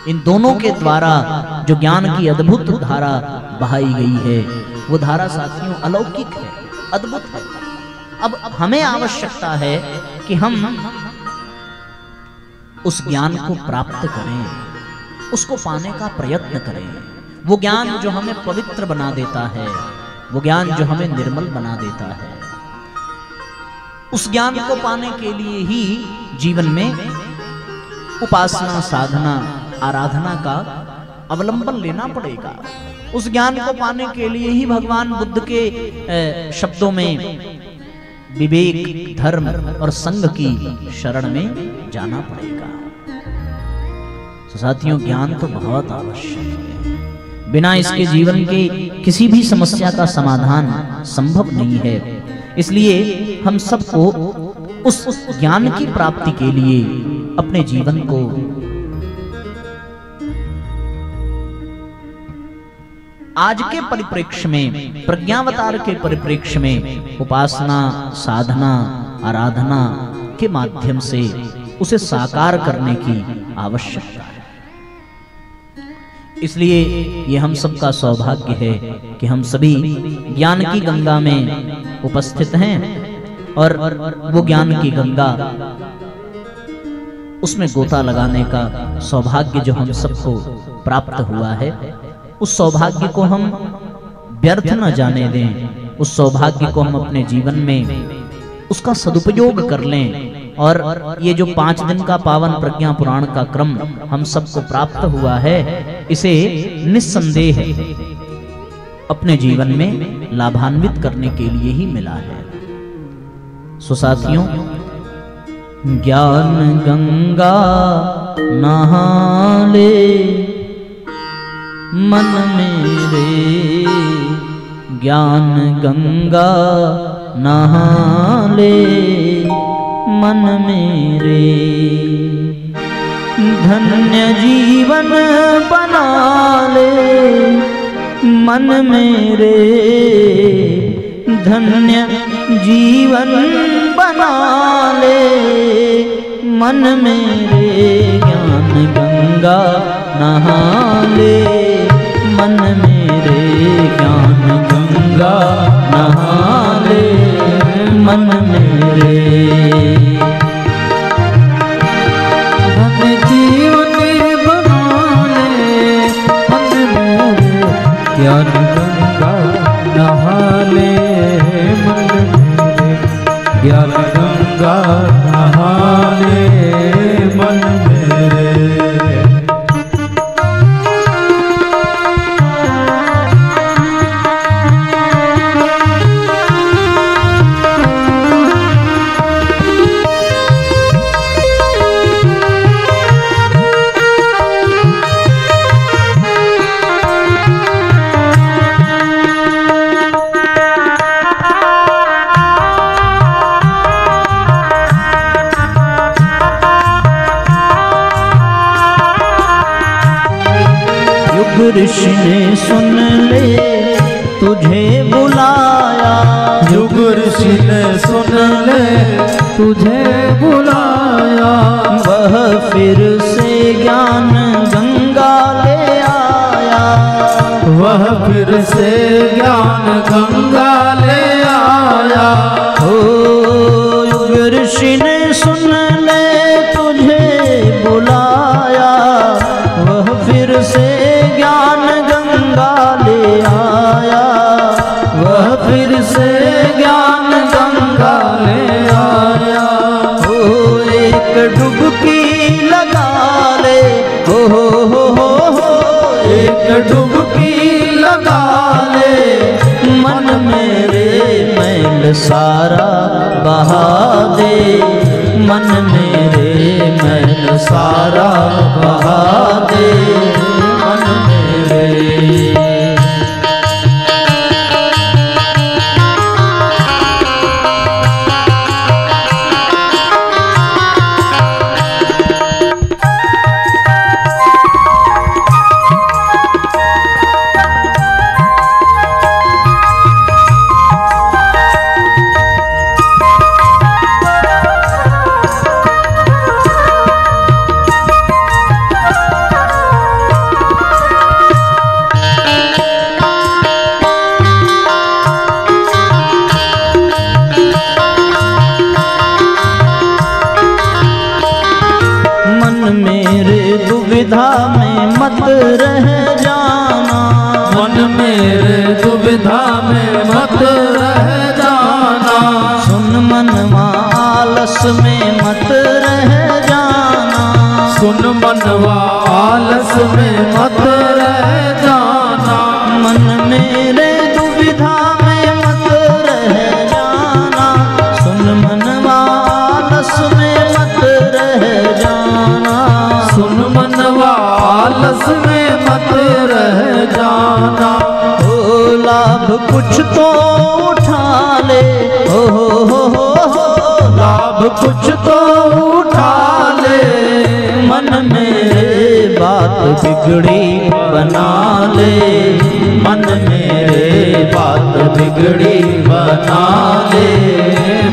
इन दोनों के द्वारा जो ज्ञान की अद्भुत धारा बहाई गई है, वो धारा साथियों अलौकिक है, अद्भुत है। अब हमें आवश्यकता है कि हम उस ज्ञान को प्राप्त करें, उसको पाने का प्रयत्न करें। वो ज्ञान जो हमें पवित्र बना देता है, वो ज्ञान जो हमें निर्मल बना देता है, उस ज्ञान को पाने के लिए ही जीवन में उपासना, साधना, आराधना का अवलंबन लेना पड़ेगा। उस ज्ञान को पाने के लिए ही भगवान बुद्ध के शब्दों में विवेक, धर्म और संघ की शरण में जाना पड़ेगा। तो साथियों, ज्ञान तो बहुत आवश्यक है। बिना इसके जीवन के किसी भी समस्या का समाधान संभव नहीं है। इसलिए हम सबको उस ज्ञान की प्राप्ति के लिए अपने जीवन को आज के परिप्रेक्ष्य में, प्रज्ञावतार के परिप्रेक्ष्य में उपासना, साधना, आराधना के माध्यम से उसे साकार करने की आवश्यकता है। इसलिए ये हम सबका सौभाग्य है कि हम सभी ज्ञान की गंगा में उपस्थित हैं और वो ज्ञान की गंगा, उसमें गोता लगाने का सौभाग्य जो हम सबको प्राप्त हुआ है, उस सौभाग्य को हम व्यर्थ न जाने दें। उस सौभाग्य को हम अपने जीवन में उसका सदुपयोग कर लें और ये जो 5 दिन का पावन प्रज्ञा पुराण का क्रम हम सबको प्राप्त हुआ है, इसे निस्संदेह अपने जीवन में लाभान्वित करने के लिए ही मिला है। सो साथियों, ज्ञान गंगा नहा ले मन मेरे, ज्ञान गंगा नहा ले मन मेरे, धन्य जीवन बना ले मन मेरे, धन्य जीवन बना ले मन मेरे, ज्ञान गंगा नहा ले मन मेरे, ज्ञान गंगा नहा ले मन मेरे, धन्य जीवन बना ले मन मेरे, ज्ञान गंगा नहा ले मन मेरे, ज्ञान गंगा नहा ले मन मेरे। ऋषि ने सुन ले तुझे बुलाया, युग ऋषि ने सुन ले तुझे बुलाया, वह फिर से ज्ञान गंगा ले आया, वह फिर से ज्ञान गंगा ले आया। ओ युग ऋषि ने सुन ले तुझे बुलाया, वह फिर से ज्ञान गंगा ले आया, वह फिर से ज्ञान गंगा ले आया। ओ एक डुबकी लगा ले, हो एक डुबकी लगा ले मन मेरे, मैल सारा बहा दे मन मेरे, मैल सारा बहा दे मन मेरे। दुविधा में मत रह जाना, मन मेरे दुविधा में मत रह जाना, सुन मनवा आलस में मत रह जाना, सुन मनवा आलस में मत रह जाना, मन मेरे दुविधा में मत रह जाना, सुन मनवा आलस में मत रह जाना, सुन मनवा आलस में मत रह जाना। ओ लाभ कुछ तो उठा ले, हो लाभ कुछ तो उठा ले मन मेरे, बात बिगड़ी बना ले मन मेरे, बात बिगड़ी बना ले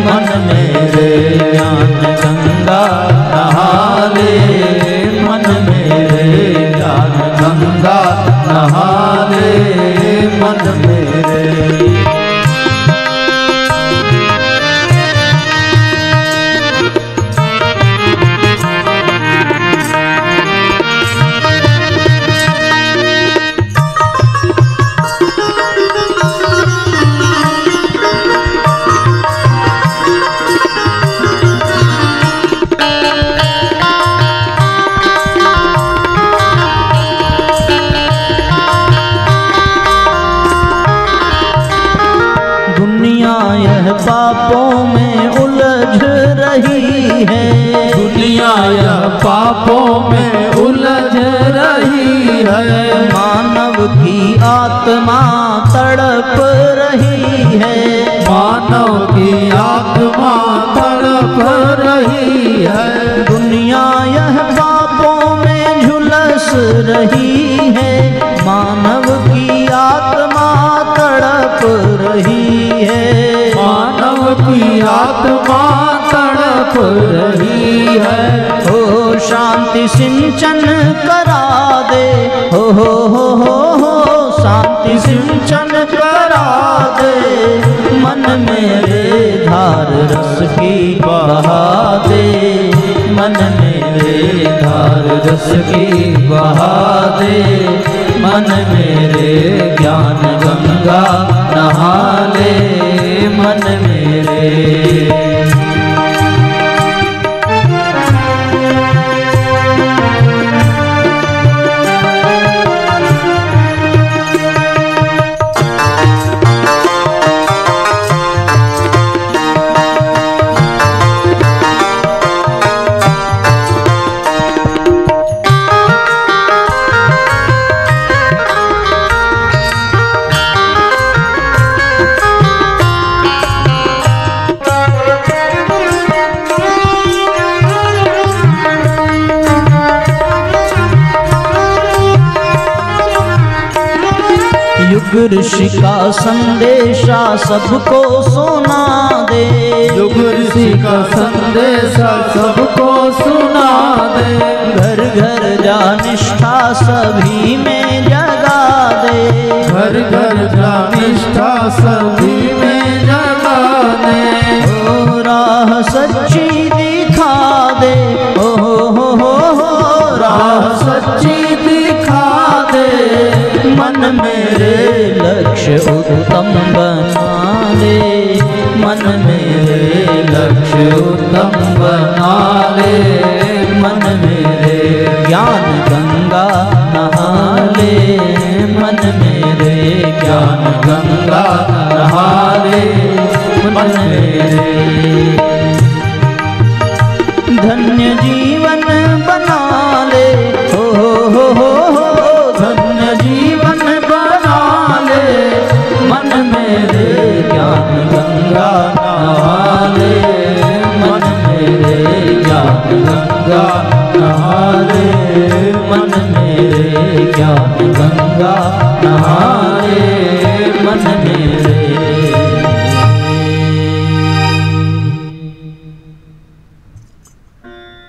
मन मेरे, ज्ञान गंगा नहा ले मन मेरे, ज्ञान गंगा नहा ले मन मेरे। उलझ रही है। मानव की आत्मा तड़प रही है। मानव की आत्मा तड़प रही है। दुनिया यह पापों में झुलस रही है। मानव की आत्मा तड़प रही है। मानव की आत्मा तड़प रही है। हो शांति सिंचन करा दे, हो शांति सिंचन करा दे। मन मेरे धार रस की बहा दे। मन मेरे धार रस की बहा दे। मन मेरे ज्ञान गंगा नहा ले। मन मेरे युग ऋषि का संदेशा सबको सुना दे। युग ऋषि का संदेशा सबको सुना दे। घर घर जा निष्ठा सभी में जगा दे। घर घर जा निष्ठा सभी में जगा दे। ओ राह सच्ची दिखा दे। हो राह सच्ची दिखा दे। मन मेरे लक्ष्य उत्तम बना ले। मन मेरे लक्ष्य उत्तम बना ले। मन मेरे ज्ञान गंगा नहा ले। मन मेरे ज्ञान गंगा नहा ले। मन मेरे धन्य जीवन बना ले। हो धन्य जीवन बना ले। मन मेरे ज्ञान गंगा नहा ले। मन मेरे ज्ञान गंगा नहा ले। मन मेरे ज्ञान गंगा नहा ले। मन मेरे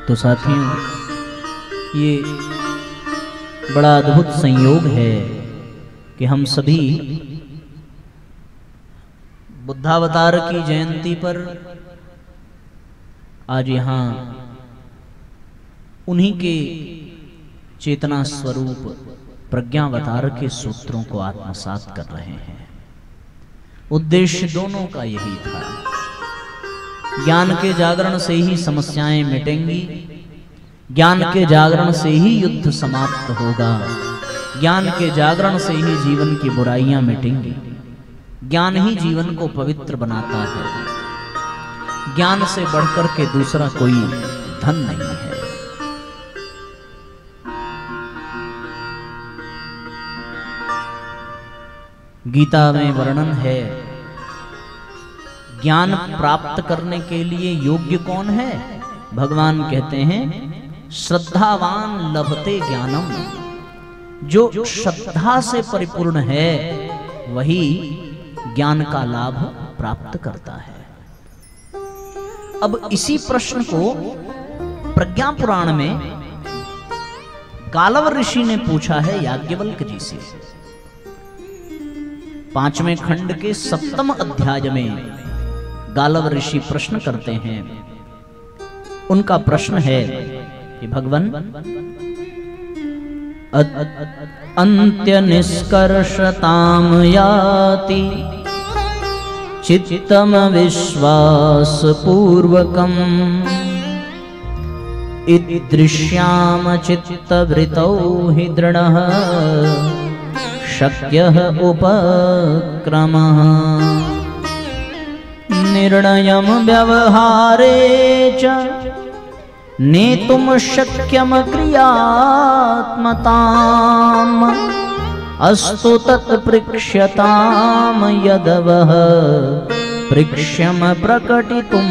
तो साथियों, ये बड़ा अद्भुत संयोग है कि हम सभी बुद्धावतार की जयंती पर आज यहाँ उन्हीं के चेतना स्वरूप प्रज्ञावतार के सूत्रों को आत्मसात कर रहे हैं। उद्देश्य दोनों का यही था। ज्ञान के जागरण से ही समस्याएं मिटेंगी। ज्ञान के जागरण से ही युद्ध समाप्त होगा। ज्ञान के जागरण से ही जीवन की बुराइयां मिटेंगी। ज्ञान ही जीवन को पवित्र बनाता है। ज्ञान से बढ़कर के दूसरा कोई धन नहीं है। गीता में वर्णन है, ज्ञान प्राप्त करने के लिए योग्य कौन है? भगवान कहते हैं, श्रद्धावान लभते ज्ञानम। जो श्रद्धा से परिपूर्ण है वही ज्ञान का लाभ प्राप्त करता है। अब इसी प्रश्न को प्रज्ञा पुराण में गालव ऋषि ने पूछा है याज्ञवल्क्य जी से। 5वें खंड के 7वें अध्याय में गालव ऋषि प्रश्न करते हैं। उनका प्रश्न है कि भगवन, अंत्य निष्कर्षताम याति चित्तम विश्वास पूर्वकम इदृश्याम चित्तवृतौ हि दृढ़ः शक्यः उपक्रमः निर्णयं व्यवहारे च नेतुम शक्यम क्रियात्मताम् अस्तु तत्पृक्ष्यताम यदवः पृक्ष्यम प्रकटितुम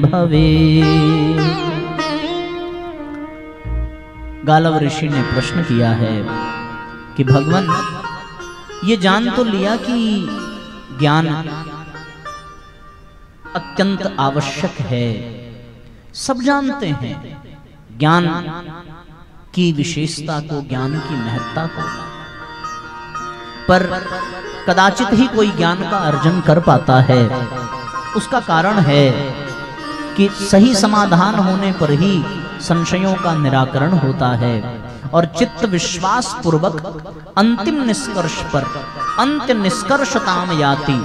भवे। गालव ऋषि ने प्रश्न किया है कि भगवान, ये जान तो लिया कि ज्ञान अत्यंत आवश्यक है, सब जानते हैं ज्ञान की विशेषता को, ज्ञान की महत्ता को, पर कदाचित ही कोई ज्ञान का अर्जन कर पाता है। उसका कारण है कि सही समाधान होने पर ही संशयों का निराकरण होता है और चित्त विश्वास पूर्वक अंतिम निष्कर्ष पर, अंत्य निष्कर्षताम याति।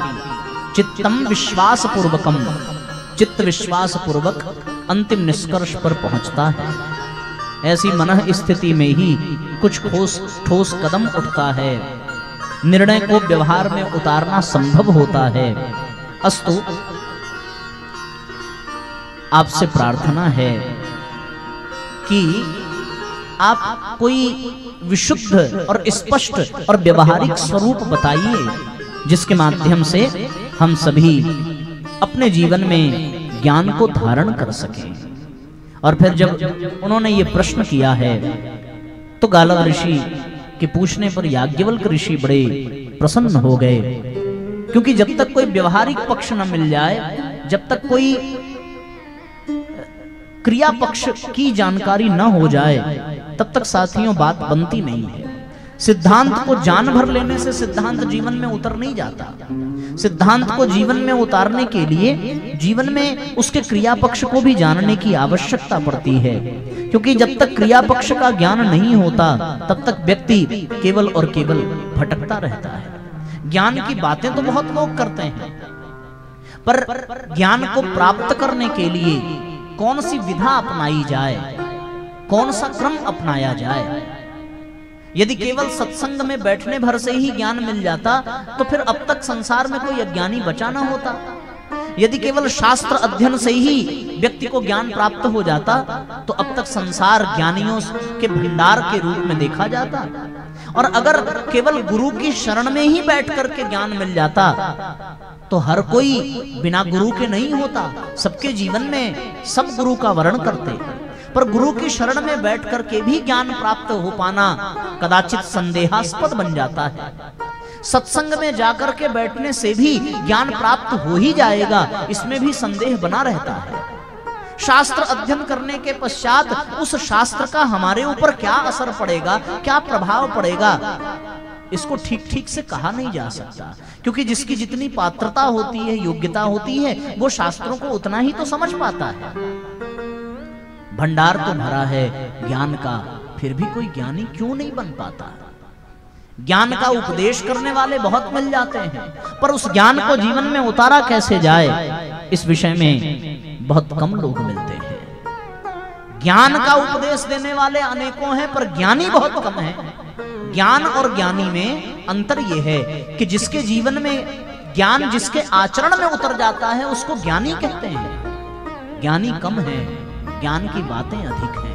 चित्तम विश्वास पूर्वकम, चित्त विश्वास पूर्वक अंतिम निष्कर्ष पर पहुंचता है। ऐसी मनः स्थिति में ही कुछ ठोस कदम उठता है, निर्णय को व्यवहार में उतारना संभव होता है। अस्तु, आपसे प्रार्थना है कि आप कोई विशुद्ध और स्पष्ट और व्यवहारिक स्वरूप बताइए, जिसके माध्यम से हम सभी अपने जीवन में ज्ञान को धारण कर सकें। और फिर जब उन्होंने ये प्रश्न किया है तो गालव ऋषि के पूछने पर याज्ञवल्क्य ऋषि बड़े प्रसन्न हो गए, क्योंकि जब तक कोई व्यवहारिक पक्ष न मिल जाए, जब तक कोई क्रिया पक्ष की जानकारी न हो जाए, तब तक साथियों बात बनती नहीं है। सिद्धांत को जान भर लेने से सिद्धांत जीवन में उतर नहीं जाता। सिद्धांत को जीवन में उतारने के लिए जीवन में उसके क्रिया पक्ष को भी जानने की आवश्यकता पड़ती है, क्योंकि जब तक क्रिया पक्ष का ज्ञान नहीं होता तब तक व्यक्ति केवल और केवल भटकता रहता है। ज्ञान की बातें तो बहुत लोग करते हैं, पर ज्ञान को प्राप्त करने के लिए कौन सी विधा अपनाई जाए, कौन सा क्रम अपनाया जाए। यदि केवल सत्संग में बैठने भर से ही ज्ञान मिल जाता तो फिर अब तक संसार में कोई अज्ञानी बचा ना होता। यदि केवल शास्त्र अध्ययन से ही व्यक्ति को ज्ञान प्राप्त हो जाता तो अब तक संसार ज्ञानियों के भंडार के रूप में देखा जाता। और अगर केवल गुरु की शरण में ही बैठ करके ज्ञान मिल जाता तो हर कोई बिना गुरु के नहीं होता। सबके जीवन में सब गुरु का वर्ण करते, पर गुरु की शरण में बैठ करके भी ज्ञान प्राप्त हो पाना कदाचित संदेहास्पद बन जाता है। सत्संग में जाकर के बैठने से भी ज्ञान प्राप्त हो ही जाएगा, इसमें भी संदेह बना रहता है। शास्त्र अध्ययन करने के पश्चात उस शास्त्र का हमारे ऊपर क्या असर पड़ेगा, क्या प्रभाव पड़ेगा, इसको ठीक ठीक से कहा नहीं जा सकता, क्योंकि जिसकी जितनी पात्रता होती है, योग्यता होती है, वो शास्त्रों को उतना ही तो समझ पाता है। भंडार तो भरा है ज्ञान का, फिर भी कोई ज्ञानी क्यों नहीं बन पाता। ज्ञान का उपदेश करने वाले बहुत मिल जाते हैं, पर उस ज्ञान को जीवन में उतारा कैसे जाए, इस विषय में बहुत कम लोग मिलते हैं। ज्ञान का उपदेश देने वाले अनेकों हैं, पर ज्ञानी बहुत कम हैं। ज्ञान और ज्ञानी में अंतर यह है कि जिसके जीवन में ज्ञान, जिसके आचरण में उतर जाता है, उसको ज्ञानी कहते हैं। ज्ञानी कम है, ज्ञान की बातें अधिक हैं।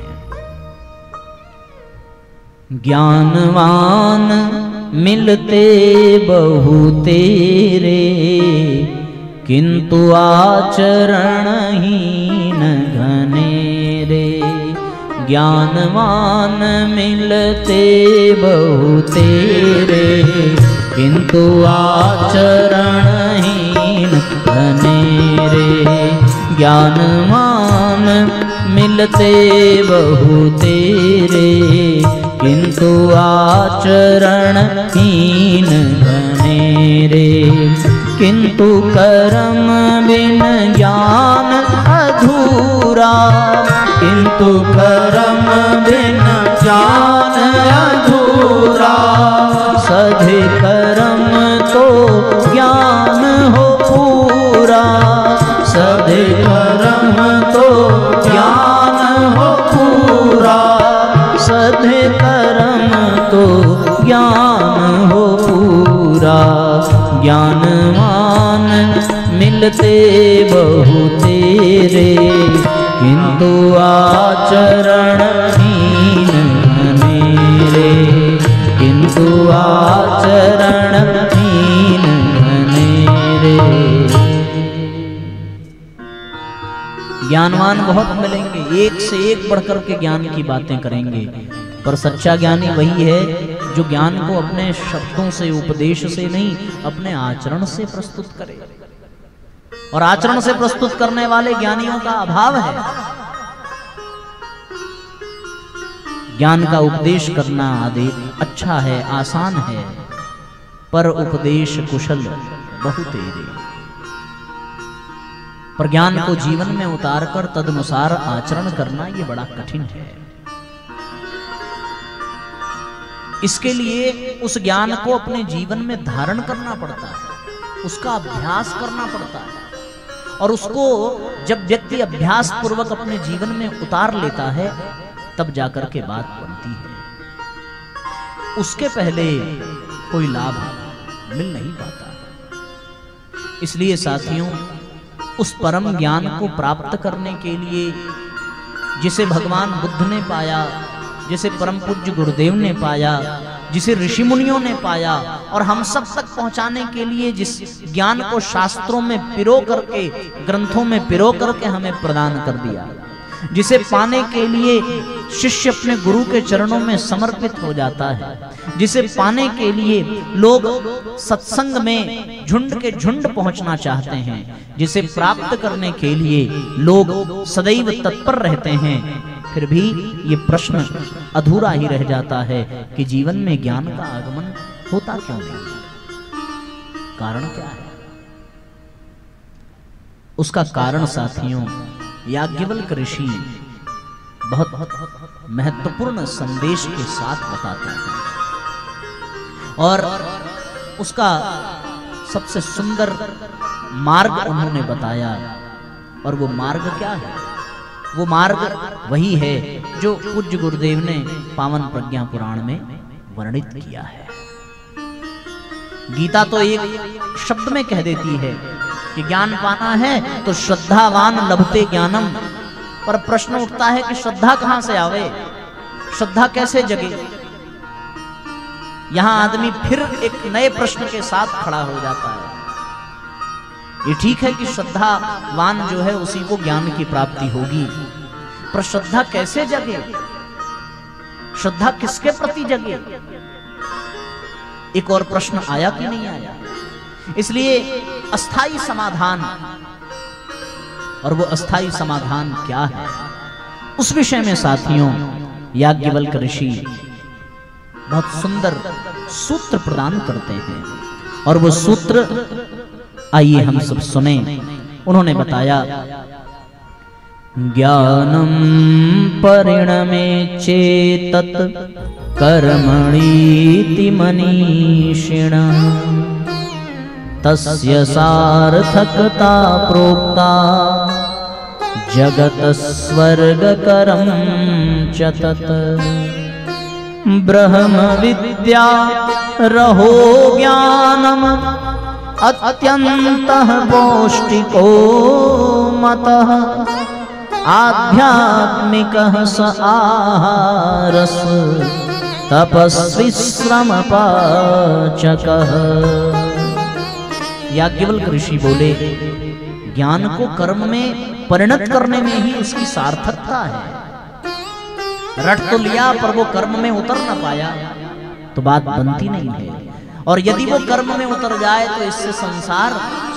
ज्ञानवान मिलते बहु तेरे, किंतु आचरणहीन घनेरे। ज्ञानवान मिलते बहु तेरे, किंतु आचरणहीन घनेरे। ज्ञानवान मिलते बहु तेरे, किंतु आचरणहीन घनेरे। किंतु कर्म बिन ज्ञान अधूरा, किंतु कर्म बिन ज्ञान अधूरा। सधे कर्म तो ज्ञान हो पूरा, सधे कर्म तो ज्ञान हो पूरा। सधे कर्म तो ज्ञान हो पूरा। ज्ञानवान मिलते बहु तेरे, किंतु आचरणहीन मेरे, किंतु आचरणहीन मेरे। ज्ञानवान बहुत मिलेंगे, एक से एक बढ़कर के ज्ञान की बातें करेंगे, पर सच्चा ज्ञानी वही है जो ज्ञान को अपने शब्दों से, उपदेश से नहीं, अपने आचरण से प्रस्तुत करे। और आचरण से प्रस्तुत करने वाले ज्ञानियों का अभाव है। ज्ञान का उपदेश करना आदि अच्छा है, आसान है, पर उपदेश कुशल बहुत तेरे। पर ज्ञान को जीवन में उतारकर तदनुसार आचरण करना ये बड़ा कठिन है। इसके लिए उस ज्ञान को अपने जीवन में धारण करना पड़ता है, उसका अभ्यास करना पड़ता है। और उसको जब व्यक्ति अभ्यास पूर्वक अपने जीवन में उतार लेता है, तब जाकर के बात बनती है। उसके पहले कोई लाभ मिल नहीं पाता। इसलिए साथियों, उस परम ज्ञान को प्राप्त करने के लिए जिसे भगवान बुद्ध ने पाया, जिसे परम पूज्य गुरुदेव ने पाया, जिसे ऋषि मुनियों ने पाया, और हम सब तक पहुंचाने के लिए जिस ज्ञान को शास्त्रों में पिरो करके, ग्रंथों में पिरो करके हमें प्रदान कर दिया, जिसे पाने के लिए शिष्य अपने गुरु के चरणों में समर्पित हो जाता है, जिसे पाने के लिए लोग सत्संग में झुंड के झुंड पहुंचना चाहते हैं, जिसे प्राप्त करने के लिए लोग सदैव तत्पर रहते हैं, फिर भी ये प्रश्न अधूरा ही रह जाता है कि जीवन में ज्ञान का आगमन होता क्यों नहीं? कारण क्या है? उसका कारण साथियों याज्ञवल्क्य ऋषि बहुत महत्वपूर्ण संदेश के साथ बताते हैं, और उसका सबसे सुंदर मार्ग उन्होंने बताया। और वो मार्ग क्या है? वो मार्ग वही है जो पूज्य गुरुदेव ने पावन प्रज्ञा पुराण में वर्णित किया है। गीता तो एक शब्द में कह देती है कि ज्ञान पाना है तो श्रद्धावान लभते ज्ञानम। पर प्रश्न उठता है कि श्रद्धा कहां से आवे, श्रद्धा कैसे जगे? यहां आदमी फिर एक नए प्रश्न के साथ खड़ा हो जाता है। ये ठीक है कि श्रद्धावान जो है उसी को ज्ञान की प्राप्ति होगी, पर श्रद्धा कैसे जगे? श्रद्धा किसके प्रति जगे? एक और प्रश्न आया कि नहीं आया? इसलिए अस्थाई समाधान, और वो अस्थाई समाधान क्या है, उस विषय में साथियों याज्ञवल्क्य ऋषि बहुत सुंदर सूत्र प्रदान करते हैं। और वो सूत्र आइए हम सब सुने। उन्होंने बताया, ज्ञानम परिणमे चेतत कर्मणीति मनीषिणः तस्य सार्थकता प्रोक्ता जगत स्वर्गकरं च तत्। ब्रह्म विद्या रहो ज्ञानम अत्यंतः पौष्टिको मतः आध्यात्मिकः स आहारस् तपस्वी श्रमपाचकः। याज्ञवल्क्य ऋषि बोले, ज्ञान को कर्म में परिणत करने में ही उसकी सार्थकता है। रट तो लिया पर वो कर्म में उतर न पाया तो बात बनती नहीं है। और यदि वो कर्म में उतर जाए तो इससे संसार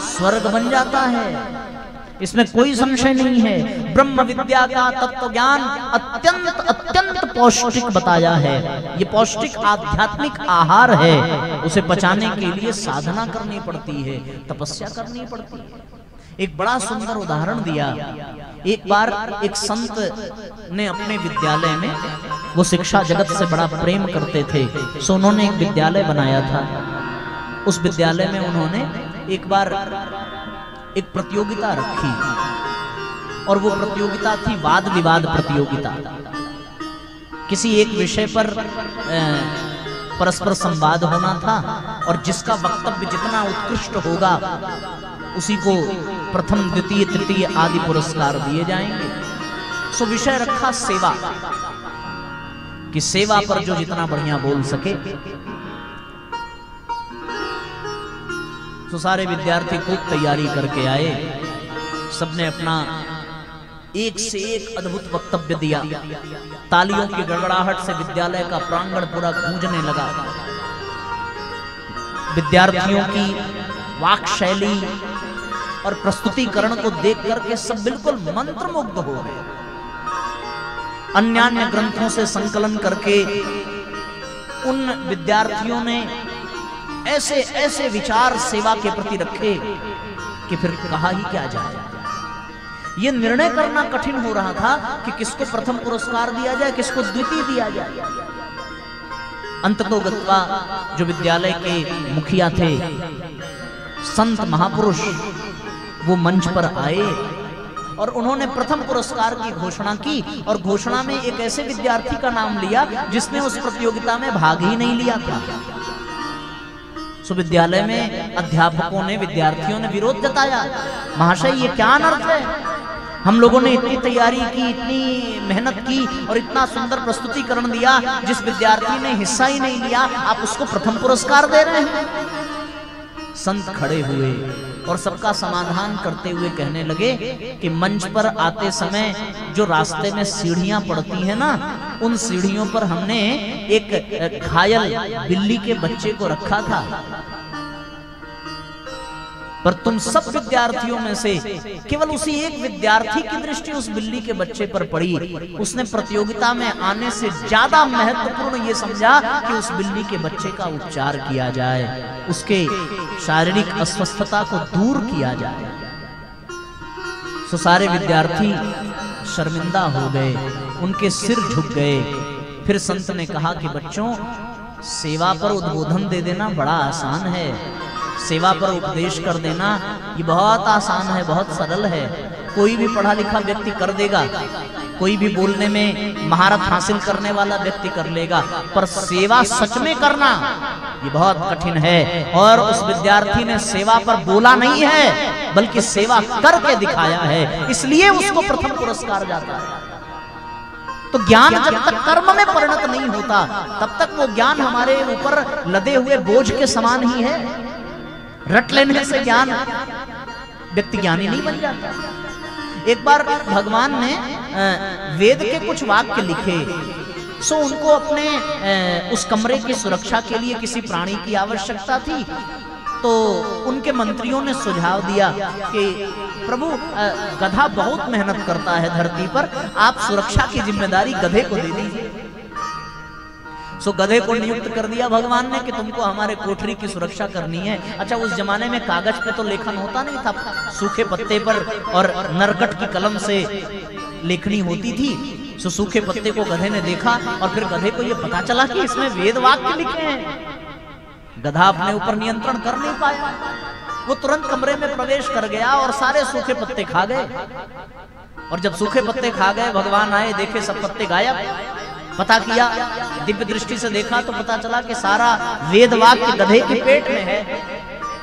स्वर्ग बन जाता है, इसमें कोई संशय नहीं है। ब्रह्म विद्या का तत्व ज्ञान अत्यंत अत्यंत पौष्टिक बताया है। ये पौष्टिक आध्यात्मिक आहार है, उसे पचाने के लिए साधना करनी पड़ती है, तपस्या करनी पड़ती है। एक बड़ा सुंदर उदाहरण दिया। एक बार एक संत ने अपने विद्यालय में, वो शिक्षा जगत से बड़ा प्रेम करते थे, सो उन्होंने एक विद्यालय बनाया था। उस विद्यालय में उन्होंने एक बार एक प्रतियोगिता रखी, और वो प्रतियोगिता थी वाद विवाद प्रतियोगिता। किसी एक विषय पर परस्पर संवाद होना था, और जिसका वक्तव्य जितना उत्कृष्ट होगा उसी को प्रथम द्वितीय तृतीय आदि पुरस्कार दिए जाएंगे। सो विषय रखा सेवा, कि सेवा पर जो जितना बढ़िया बोल सके। तो सारे विद्यार्थी खूब तैयारी करके आए, सबने अपना एक से एक अद्भुत वक्तव्य दिया। तालियों की गड़गड़ाहट से विद्यालय का प्रांगण पूरा गूंजने लगा। विद्यार्थियों की वाक शैली और प्रस्तुतिकरण को देख करके सब बिल्कुल मंत्रमुग्ध हो गए। अन्य ग्रंथों से संकलन करके उन विद्यार्थियों ने ऐसे ऐसे विचार सेवा के प्रति रखे कि फिर कहा ही क्या जाए। ये निर्णय करना कठिन हो रहा था कि किसको प्रथम पुरस्कार दिया जाए, किसको द्वितीय दिया जाए। अंततोगत्वा जो विद्यालय के मुखिया थे, संत महापुरुष, वो मंच पर आए और उन्होंने प्रथम पुरस्कार की घोषणा की। और घोषणा में एक ऐसे विद्यार्थी का नाम लिया जिसने उस प्रतियोगिता में भाग ही नहीं लिया था। सो विद्यालय में अध्यापकों ने, विद्यार्थियों ने विरोध जताया, महाशय ये क्या अनर्थ है, हम लोगों ने इतनी तैयारी की, इतनी मेहनत की और इतना सुंदर प्रस्तुतिकरण दिया, जिस विद्यार्थी ने हिस्सा ही नहीं लिया आप उसको प्रथम पुरस्कार दे रहे हैं। संत खड़े हुए और सबका समाधान करते हुए कहने लगे कि मंच पर आते समय जो रास्ते में सीढ़ियां पड़ती हैं ना, उन सीढ़ियों पर हमने एक घायल बिल्ली के बच्चे को रखा था, पर तुम सब विद्यार्थियों में से केवल उसी एक विद्यार्थी की दृष्टि उस बिल्ली के बच्चे पर पड़ी। उसने प्रतियोगिता में आने से ज्यादा महत्वपूर्ण ये समझा कि उस बिल्ली के बच्चे का उपचार किया जाए, उसके शारीरिक अस्वस्थता को दूर किया जाए। सो सारे विद्यार्थी शर्मिंदा हो गए, उनके सिर झुक गए। फिर संत ने कहा कि बच्चों, सेवा पर उद्बोधन दे देना बड़ा आसान है, सेवा पर उपदेश कर देना ये बहुत आसान है, बहुत सरल है, कोई भी पढ़ा लिखा व्यक्ति कर देगा, कोई भी बोलने में महारत हासिल करने वाला व्यक्ति कर लेगा, पर सेवा सच में करना ये बहुत कठिन है। और उस विद्यार्थी ने सेवा पर बोला नहीं है बल्कि सेवा करके दिखाया है, इसलिए उसको प्रथम पुरस्कार जाता है। तो ज्ञान जब तक कर्म में परिणत नहीं होता तब तक वो ज्ञान हमारे ऊपर लदे हुए बोझ के समान ही है। रट लेने से ज्ञान व्यक्ति ज्ञानी नहीं बन जाता। एक बार भगवान ने वेद के कुछ वाक्य लिखे, सो उनको अपने उस कमरे की सुरक्षा के लिए किसी प्राणी की आवश्यकता थी। तो उनके मंत्रियों ने सुझाव दिया कि प्रभु गधा बहुत मेहनत करता है धरती पर, आप सुरक्षा की जिम्मेदारी गधे को दे दीजिए। सो गधे को नियुक्त कर दिया भगवान ने कि तुमको हमारे कोठरी की सुरक्षा करनी है। अच्छा, उस जमाने में कागज पे तो लेखन होता नहीं था, सूखे पत्ते पर और नरकट की कलम से लेखनी होती थी। सो सूखे पत्ते को गधे ने देखा और फिर गधे को ये पता चला कि इसमें वेद वाक्य लिखे हैं। गधा अपने ऊपर नियंत्रण कर नहीं पाया, वो तुरंत कमरे में प्रवेश कर गया और सारे सूखे पत्ते खा गए। और जब सूखे पत्ते खा गए, भगवान आए, देखे सब पत्ते गायब। पता किया, दिव्य दृष्टि से देखा तो पता चला कि सारा वेद वाक्य गधे के पेट में है।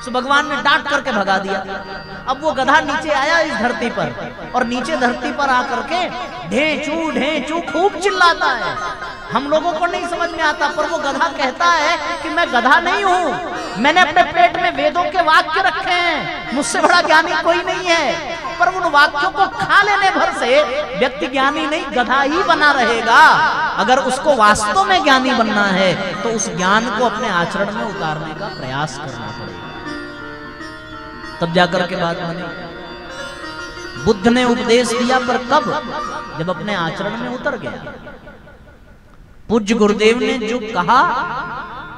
सो भगवान ने डांट करके भगा दिया। अब वो गधा नीचे आया इस धरती पर और नीचे धरती पर आकर के ढेंचू खूब चिल्लाता है। हम लोगों को नहीं समझ में आता, पर वो गधा कहता है कि मैं गधा नहीं हूँ, मैंने अपने पेट में वेदों के वाक्य रखे हैं, मुझसे बड़ा ज्ञानी कोई नहीं है। पर उन वाक्यों को खा लेने भर से व्यक्ति ज्ञानी नहीं, गधा ही बना रहेगा। अगर उसको वास्तव में ज्ञानी बनना है तो उस ज्ञान को अपने आचरण में उतारने का प्रयास करना पड़ेगा, तब जाकर के बात बने। बुद्ध ने उपदेश दिया, पर कब? जब अपने आचरण में उतर गया। पूज्य गुरुदेव ने जो कहा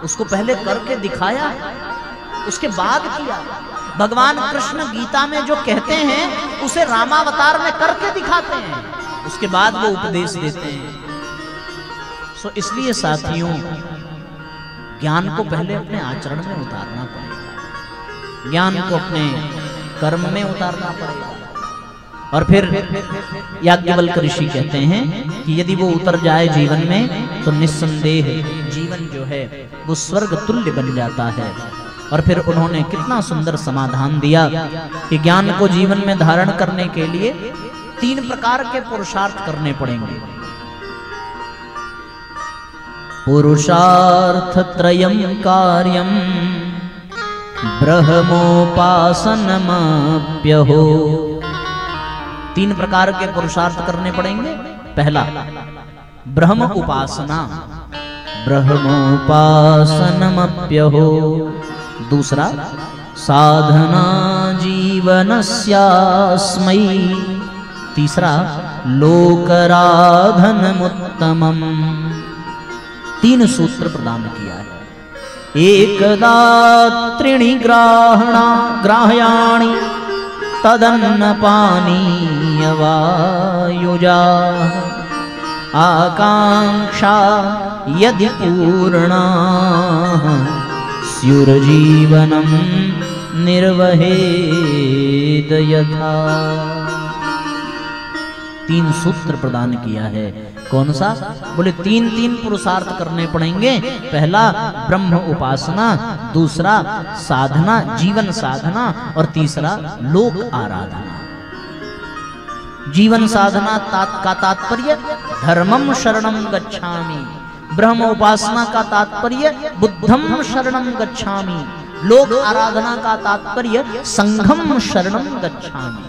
उसको पहले करके दिखाया, उसके बाद किया। भगवान कृष्ण गीता में जो कहते हैं उसे रामावतार में करके दिखाते हैं, उसके बाद वो उपदेश देते हैं। सो इसलिए साथियों, ज्ञान को पहले अपने आचरण में उतारना पड़ेगा, ज्ञान को अपने कर्म में उतारना पड़ेगा। और फिर याज्ञवल्क्य ऋषि कहते हैं कि यदि वो उतर जाए जीवन में तो निस्संदेह जीवन जो है वो स्वर्ग तुल्य बन जाता है। और फिर उन्होंने कितना सुंदर समाधान दिया कि ज्ञान को जीवन में धारण करने के लिए 3 प्रकार के पुरुषार्थ करने पड़ेंगे। पुरुषार्थ त्रयं कार्यम ब्रह्मोपासनमप्यहो। 3 प्रकार के पुरुषार्थ करने पड़ेंगे। पहला ब्रह्म उपासना, ब्रह्मोपासनमप्यहो। दूसरा साधना जीवनस्यास्मै। तीसरा लोकराधनमुत्तमम्। 3 सूत्र प्रदान किया है। एकदा त्रीणि ग्राह्याणि तदन्नपानीयवायुजा। आकांक्षा यदि पूर्णा स्युर्जीवनं निर्वहेद यथा। 3 सूत्र प्रदान किया है। कौन सा? बोले 3 पुरुषार्थ करने पड़ेंगे। पहला ब्रह्म उपासना, दूसरा साधना जीवन साधना, और तीसरा लोक आराधना। जीवन साधना का तात्पर्य धर्मम शरणम गच्छामि। ब्रह्म उपासना का तात्पर्य बुद्धम शरणम गच्छामि। लोक आराधना का तात्पर्य संघम शरणम गच्छामि।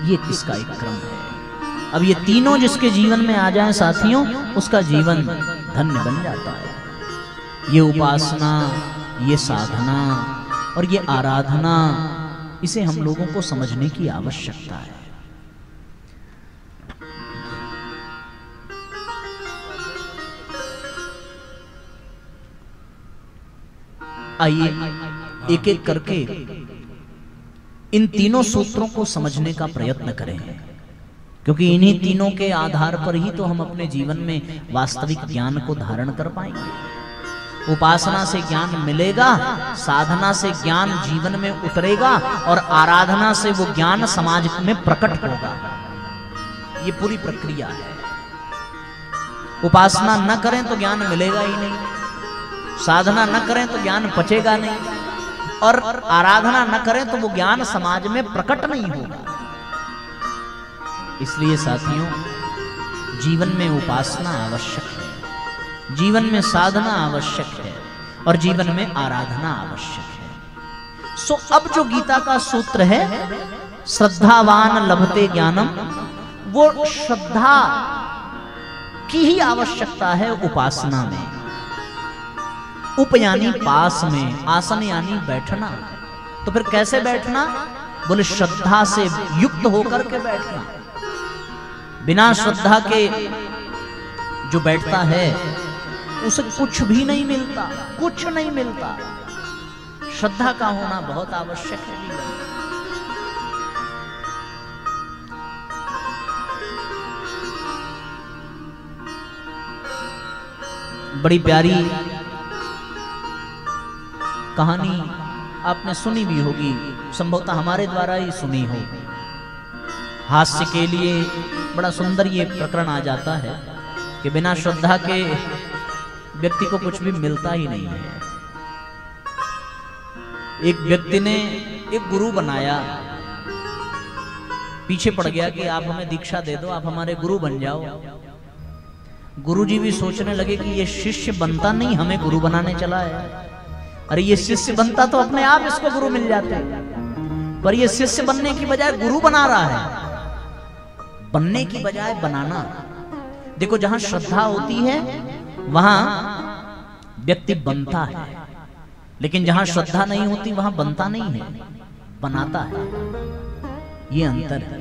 ये किसका एक क्रम है। अब ये तीनों जिसके जीवन में आ जाएं साथियों, उसका जीवन धन्य बन जाता है। ये उपासना, ये साधना और ये आराधना, इसे हम लोगों को समझने की आवश्यकता है। आइए एक एक करके इन तीनों सूत्रों को समझने का प्रयत्न करें, क्योंकि इन्हीं तीनों के आधार पर ही तो हम अपने जीवन में वास्तविक ज्ञान को धारण कर पाएंगे। उपासना से ज्ञान मिलेगा, साधना से ज्ञान जीवन में उतरेगा और आराधना से वो ज्ञान समाज में प्रकट होगा। ये पूरी प्रक्रिया है। उपासना न करें तो ज्ञान मिलेगा ही नहीं, साधना न करें तो ज्ञान पचेगा नहीं, और आराधना न करें तो वो ज्ञान समाज में प्रकट नहीं होगा। इसलिए साथियों, जीवन में उपासना आवश्यक है, जीवन में साधना आवश्यक है और जीवन में आराधना आवश्यक है। सो अब जो गीता का सूत्र है श्रद्धावान लभते ज्ञानम, वो श्रद्धा की ही आवश्यकता है उपासना में। उप यानी पास में, आसन यानी बैठना। तो फिर कैसे बैठना? बोले श्रद्धा से युक्त होकर के बैठना। बिना श्रद्धा के जो बैठता है उसे कुछ भी नहीं मिलता, कुछ नहीं मिलता। श्रद्धा का होना बहुत आवश्यक है। बड़ी प्यारी कहानी आपने सुनी भी होगी, संभवतः हमारे द्वारा ही सुनी हो। हास्य के लिए बड़ा सुंदर ये प्रकरण आ जाता है कि बिना श्रद्धा के व्यक्ति को कुछ भी मिलता ही नहीं है। एक व्यक्ति ने एक गुरु बनाया, पीछे पड़ गया कि आप हमें दीक्षा दे दो, आप हमारे गुरु बन जाओ। गुरुजी भी सोचने लगे कि ये शिष्य बनता नहीं, हमें गुरु बनाने चला है। अरे ये शिष्य बनता तो अपने आप इसको गुरु मिल जाते, पर ये शिष्य बनने की बजाय गुरु बना रहा है। बनने की बजाय बनाना। देखो, जहां श्रद्धा होती है वहां व्यक्ति बनता है, लेकिन जहां श्रद्धा नहीं होती वहां बनता नहीं है, बनाता है। ये अंतर है।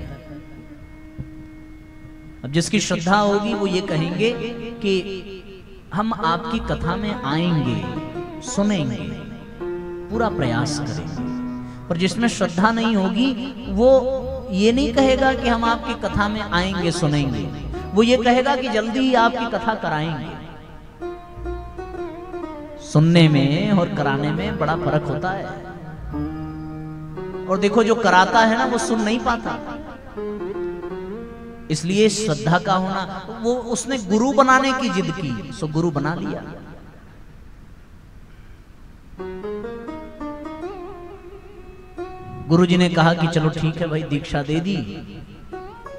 अब जिसकी श्रद्धा होगी वो ये कहेंगे कि हम आपकी कथा में आएंगे, सुनेंगे, पूरा प्रयास करेंगे। पर जिसमें श्रद्धा नहीं होगी वो ये नहीं कहेगा कि हम आपकी कथा में आएंगे, सुनेंगे। वो ये कहेगा कि जल्दी ही आपकी कथा कराएंगे। सुनने में और कराने में बड़ा फर्क होता है। और देखो, जो कराता है ना वो सुन नहीं पाता। इसलिए श्रद्धा का होना, वो उसने गुरु बनाने की जिद की, सो गुरु बना लिया। गुरुजी ने कहा कि चलो ठीक है भाई, दीक्षा दे दी।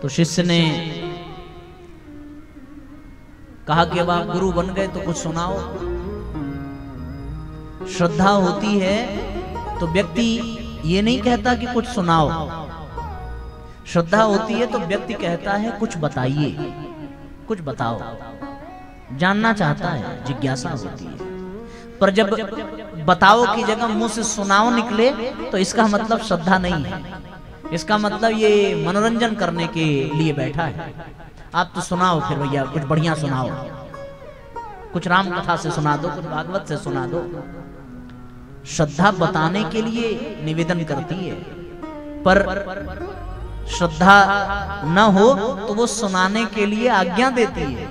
तो शिष्य ने कहा कि अब आप गुरु बन गए तो कुछ सुनाओ। श्रद्धा होती है तो व्यक्ति ये नहीं कहता कि कुछ सुनाओ, श्रद्धा होती है तो व्यक्ति कहता है कुछ बताइए, कुछ बताओ, जानना चाहता है, जिज्ञासा होती है। पर जब बताओ की जगह मुंह से सुनाओ निकले तो इसका मतलब श्रद्धा नहीं है, इसका मतलब ये मनोरंजन करने के लिए बैठा है। आप तो सुनाओ फिर भैया, कुछ बढ़िया सुनाओ, कुछ राम कथा से सुना दो, कुछ भागवत से सुना दो। श्रद्धा बताने के लिए निवेदन करती है, पर श्रद्धा न हो तो वो सुनाने के लिए आज्ञा देती है।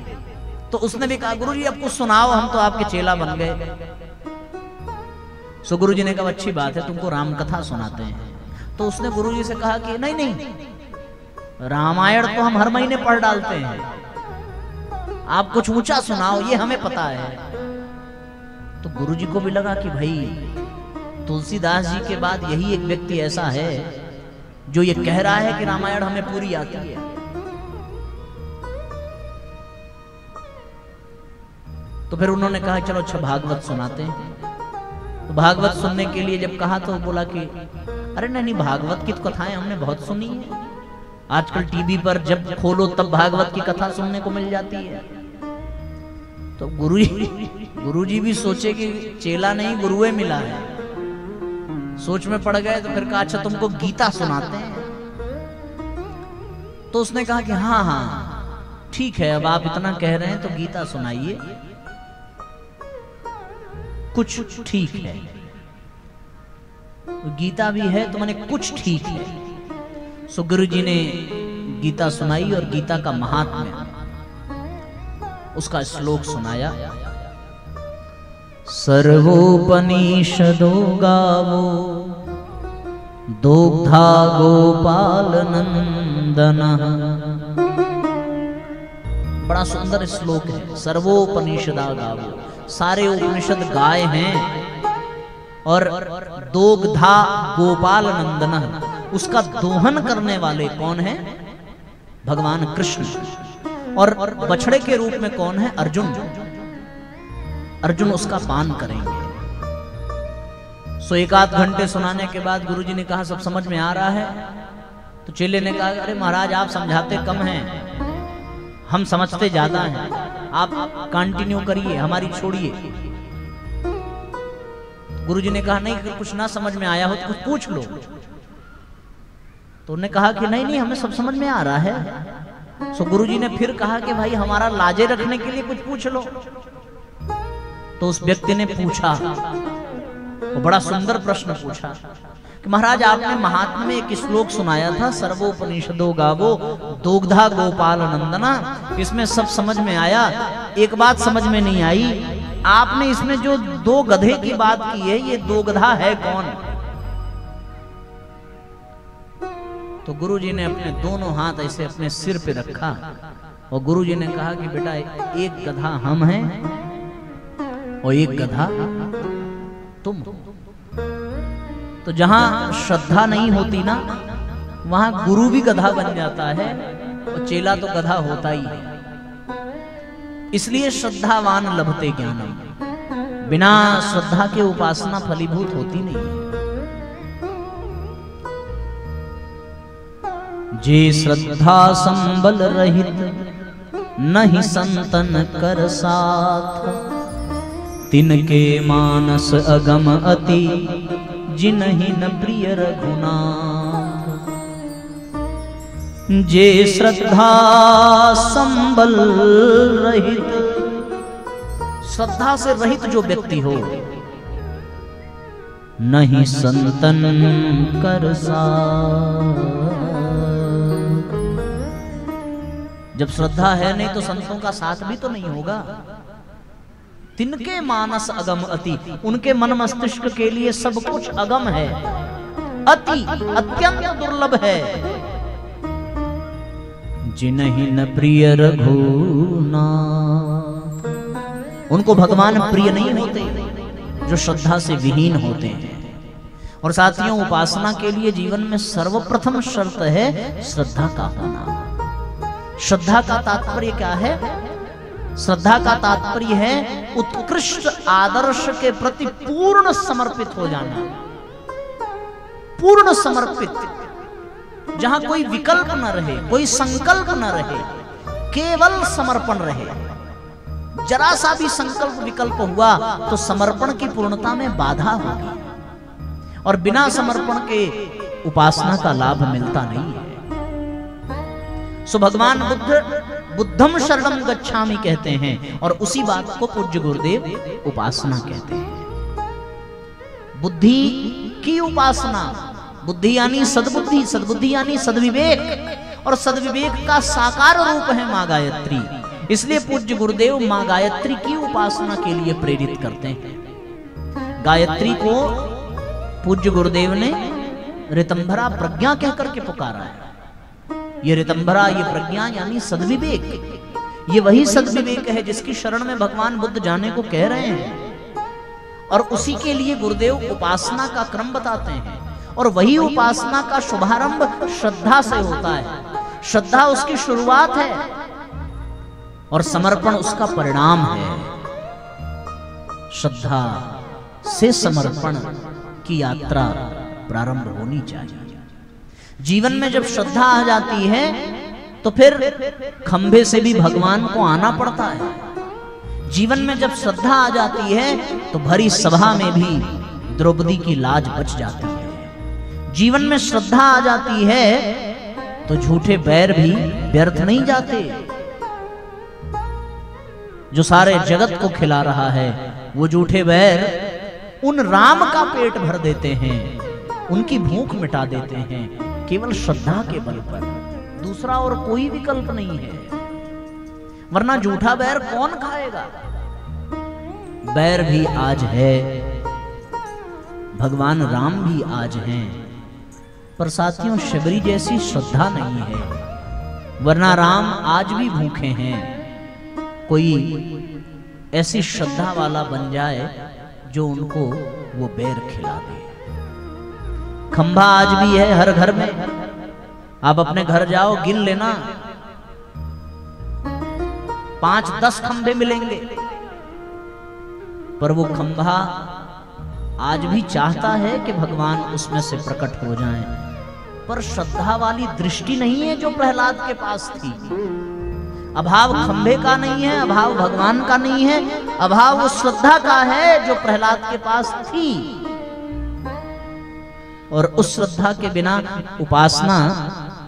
तो उसने भी कहा गुरुजी अब कुछ सुनाओ, हम तो आपके चेला बन गए। सो गुरुजी ने कहा अच्छी बात है, तुमको राम कथा सुनाते हैं। तो उसने गुरुजी से कहा कि नहीं नहीं, रामायण तो हम हर महीने पढ़ डालते हैं, आप कुछ ऊंचा सुनाओ, ये हमें पता है। तो गुरुजी को भी लगा कि भाई तुलसीदास जी के बाद यही एक व्यक्ति ऐसा है जो ये कह रहा है कि रामायण हमें पूरी आती है। तो फिर उन्होंने कहा चलो अच्छा भागवत सुनाते हैं। तो भागवत सुनने के लिए जब कहा तो बोला कि अरे नहीं, भागवत की कथाएं हमने बहुत सुनी है, आजकल टीवी पर जब खोलो तब भागवत की कथा सुनने को मिल जाती है। तो गुरुजी भी सोचे कि चेला नहीं गुरुए मिला है, सोच में पड़ गए। तो फिर कहा अच्छा तुमको गीता सुनाते हैं। तो उसने कहा कि हाँ हाँ ठीक है, अब आप इतना कह रहे हैं तो गीता सुनाइए, कुछ ठीक है। गीता भी है तो मैंने कुछ ठीक है। सो गुरुजी ने गीता सुनाई और गीता का महात्म्य, उसका श्लोक सुनाया। सर्वोपनिषदो गावो दोग्धा गोपाल नंदनः। बड़ा सुंदर श्लोक है। सर्वोपनिषदा गावो, सारे उपनिषद गाय हैं, और दोग्धा गोपाल नंदनः, उसका दोहन करने वाले कौन है? भगवान कृष्ण। और बछड़े के रूप में कौन है? अर्जुन। अर्जुन उसका पान करेंगे। सो एक आध घंटे सुनाने के बाद गुरुजी ने कहा सब समझ में आ रहा है? तो चेले ने कहा अरे महाराज आप समझाते कम हैं, हम समझते ज्यादा हैं, आप कंटिन्यू करिए, हमारी छोड़िए। गुरुजी ने कहा नहीं, अगर कुछ ना समझ में आया हो तो कुछ पूछ लो। तो उन्होंने कहा कि नहीं नहीं, हमें सब समझ में आ रहा है। सो गुरुजी ने फिर कहा कि भाई हमारा लाजे रखने के लिए कुछ पूछ लो। तो उस व्यक्ति ने पूछा, वो बड़ा सुंदर प्रश्न पूछा कि महाराज आपने महात्म्य में एक श्लोक सुनाया था, सर्वोपनिषदो गावो दोग्धा गोपाल नंदना, इसमें सब समझ में आया। एक बात समझ में नहीं आई, आपने इसमें जो दो गधे की बात की है, ये दोगधा है कौन? तो गुरुजी ने अपने दोनों हाथ ऐसे अपने सिर पे रखा और गुरुजी ने कहा कि बेटा एक गधा हम हैं और एक गधा तुम। तो जहां श्रद्धा नहीं होती ना, वहां गुरु भी गधा बन जाता है और चेला तो गधा होता ही है। इसलिए श्रद्धावान लभते ज्ञानम, बिना श्रद्धा के उपासना फलीभूत होती नहीं। जे श्रद्धा संबल रहित नहीं संतन कर साथ, तिनके मानस अगम अति जिनहि न प्रिय रघुनाथ। जे श्रद्धा संबल रहित, श्रद्धा से रहित जो व्यक्ति हो, नहीं संतन कर साथ। जब श्रद्धा है नहीं तो संतों का साथ भी तो नहीं होगा। तिनके मानस अगम अति, उनके मन मस्तिष्क के लिए सब कुछ अगम है, अति अत्यंत दुर्लभ है। जिन्हि न प्रिय रघुनाथ, उनको भगवान प्रिय नहीं होते जो श्रद्धा से विहीन होते हैं। और साथियों, उपासना के लिए जीवन में सर्वप्रथम शर्त है श्रद्धा का होना। श्रद्धा का तात्पर्य क्या है? श्रद्धा का तात्पर्य है उत्कृष्ट आदर्श के प्रति पूर्ण समर्पित हो जाना। पूर्ण समर्पित, जहां कोई विकल्प न रहे, कोई संकल्प न रहे, केवल समर्पण रहे। जरा सा भी संकल्प विकल्प हुआ तो समर्पण की पूर्णता में बाधा होगी, और बिना समर्पण के उपासना का लाभ मिलता नहीं है। सो भगवान बुद्ध बुद्धम शरणम गच्छामि कहते हैं, और उसी बात को पूज्य गुरुदेव उपासना कहते हैं। बुद्धि की उपासना, बुद्धि यानी सद्बुद्धि, सद्बुद्धि यानी सद्विवेक, और सद्विवेक का साकार रूप है मां गायत्री। इसलिए पूज्य गुरुदेव मां गायत्री की उपासना के लिए प्रेरित करते हैं। गायत्री को पूज्य गुरुदेव ने ऋतंभरा प्रज्ञा कहकर के पुकारा है। ये ऋतंभरा, ये प्रज्ञा यानी सद्विवेक, ये वही सद्विवेक है जिसकी शरण में भगवान बुद्ध जाने को कह रहे हैं। और उसी के लिए गुरुदेव उपासना का क्रम बताते हैं, और वही उपासना का शुभारंभ श्रद्धा से होता है। श्रद्धा उसकी शुरुआत है और समर्पण उसका परिणाम है। श्रद्धा से समर्पण की यात्रा प्रारंभ होनी चाहिए। जीवन में जब श्रद्धा आ जाती है तो फिर खंभे से भी भगवान को आना पड़ता है। जीवन में जब श्रद्धा आ जाती है तो भरी सभा में भी द्रौपदी की लाज बच जाती है। जीवन में श्रद्धा आ जाती है तो झूठे बैर भी व्यर्थ नहीं जाते। जो सारे जगत को खिला रहा है वो झूठे बैर उन राम का पेट भर देते हैं, उनकी भूख मिटा देते हैं, केवल श्रद्धा के बल पर। दूसरा और कोई विकल्प नहीं है, वरना झूठा बैर कौन खाएगा। बैर भी आज है, भगवान राम भी आज हैं, पर साथियों शबरी जैसी श्रद्धा नहीं है, वरना राम आज भी भूखे हैं। कोई ऐसी श्रद्धा वाला बन जाए जो उनको वो बैर खिला दे। खंभा आज भी है हर घर में। आप अपने घर जाओ, गिन लेना, 5-10 खंभे मिलेंगे, पर वो खंभा आज भी चाहता है कि भगवान उसमें से प्रकट हो जाएं। पर श्रद्धा वाली दृष्टि नहीं है जो प्रहलाद के पास थी। अभाव खंभे का नहीं है, अभाव भगवान का नहीं है, अभाव उस श्रद्धा का है जो प्रहलाद के पास थी। और उस श्रद्धा के बिना उपासना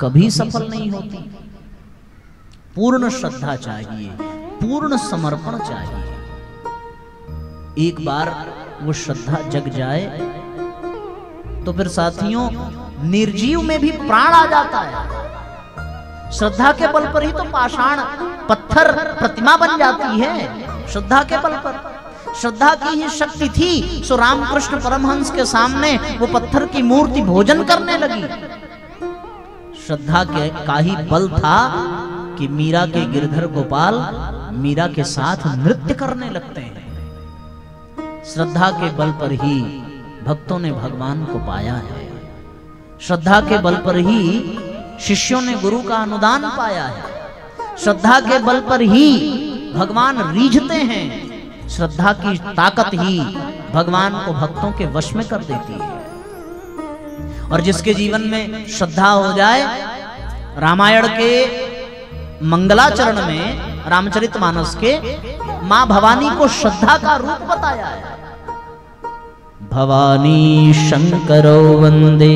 कभी सफल नहीं होती। पूर्ण श्रद्धा चाहिए, पूर्ण समर्पण चाहिए। एक बार वो श्रद्धा जग जाए तो फिर साथियों निर्जीव में भी प्राण आ जाता है। श्रद्धा के बल पर ही तो पाषाण पत्थर प्रतिमा बन जाती है, श्रद्धा के बल पर। श्रद्धा की ही शक्ति थी, सो रामकृष्ण परमहंस के सामने वो पत्थर की मूर्ति भोजन करने लगी। श्रद्धा के का ही बल था कि मीरा के गिरधर गोपाल मीरा के साथ नृत्य करने लगते हैं। श्रद्धा के बल पर ही भक्तों ने भगवान को पाया है। श्रद्धा के बल पर ही शिष्यों ने गुरु का अनुदान पाया है। श्रद्धा के बल पर ही भगवान रीझते हैं। श्रद्धा की ताकत ही भगवान को भक्तों के वश में कर देती है। और जिसके जीवन में श्रद्धा हो जाए, रामायण के मंगलाचरण में रामचरितमानस के मां भवानी को श्रद्धा का रूप बताया है। भवानी शंकरो वंदे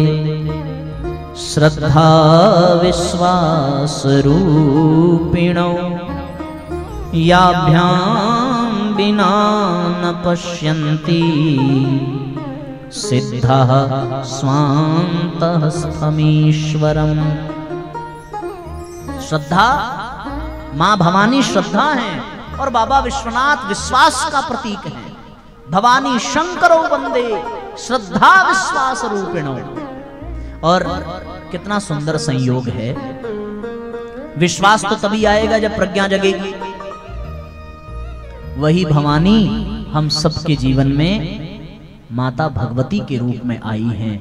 श्रद्धा विश्वास रूपिणो याभ्यां बिना न पश्यन्ति सिद्धः स्वान्तः स्थमीश्वरम्। श्रद्धा, मां भवानी श्रद्धा है और बाबा विश्वनाथ विश्वास का प्रतीक है। भवानी शंकरो वंदे श्रद्धा विश्वास रूपिणो। और कितना सुंदर संयोग है। विश्वास तो तभी आएगा जब प्रज्ञा जगेगी। वही भवानी हम सबके जीवन में माता भगवती के रूप में आई हैं,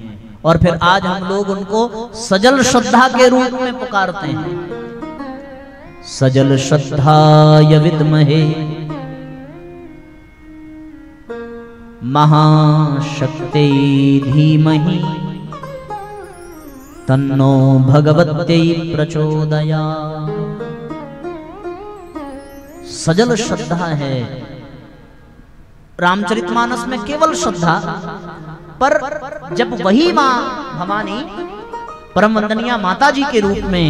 और फिर आज हम लोग उनको सजल श्रद्धा के रूप में पुकारते हैं। सजल श्रद्धाय विद्महे महाशक्त्यै धीमहि तन्नो भगवत्यै प्रचोदयात्। सजल श्रद्धा है रामचरितमानस में केवल श्रद्धा, पर जब वही मां भवानी परम वंदनीय माता जी के रूप में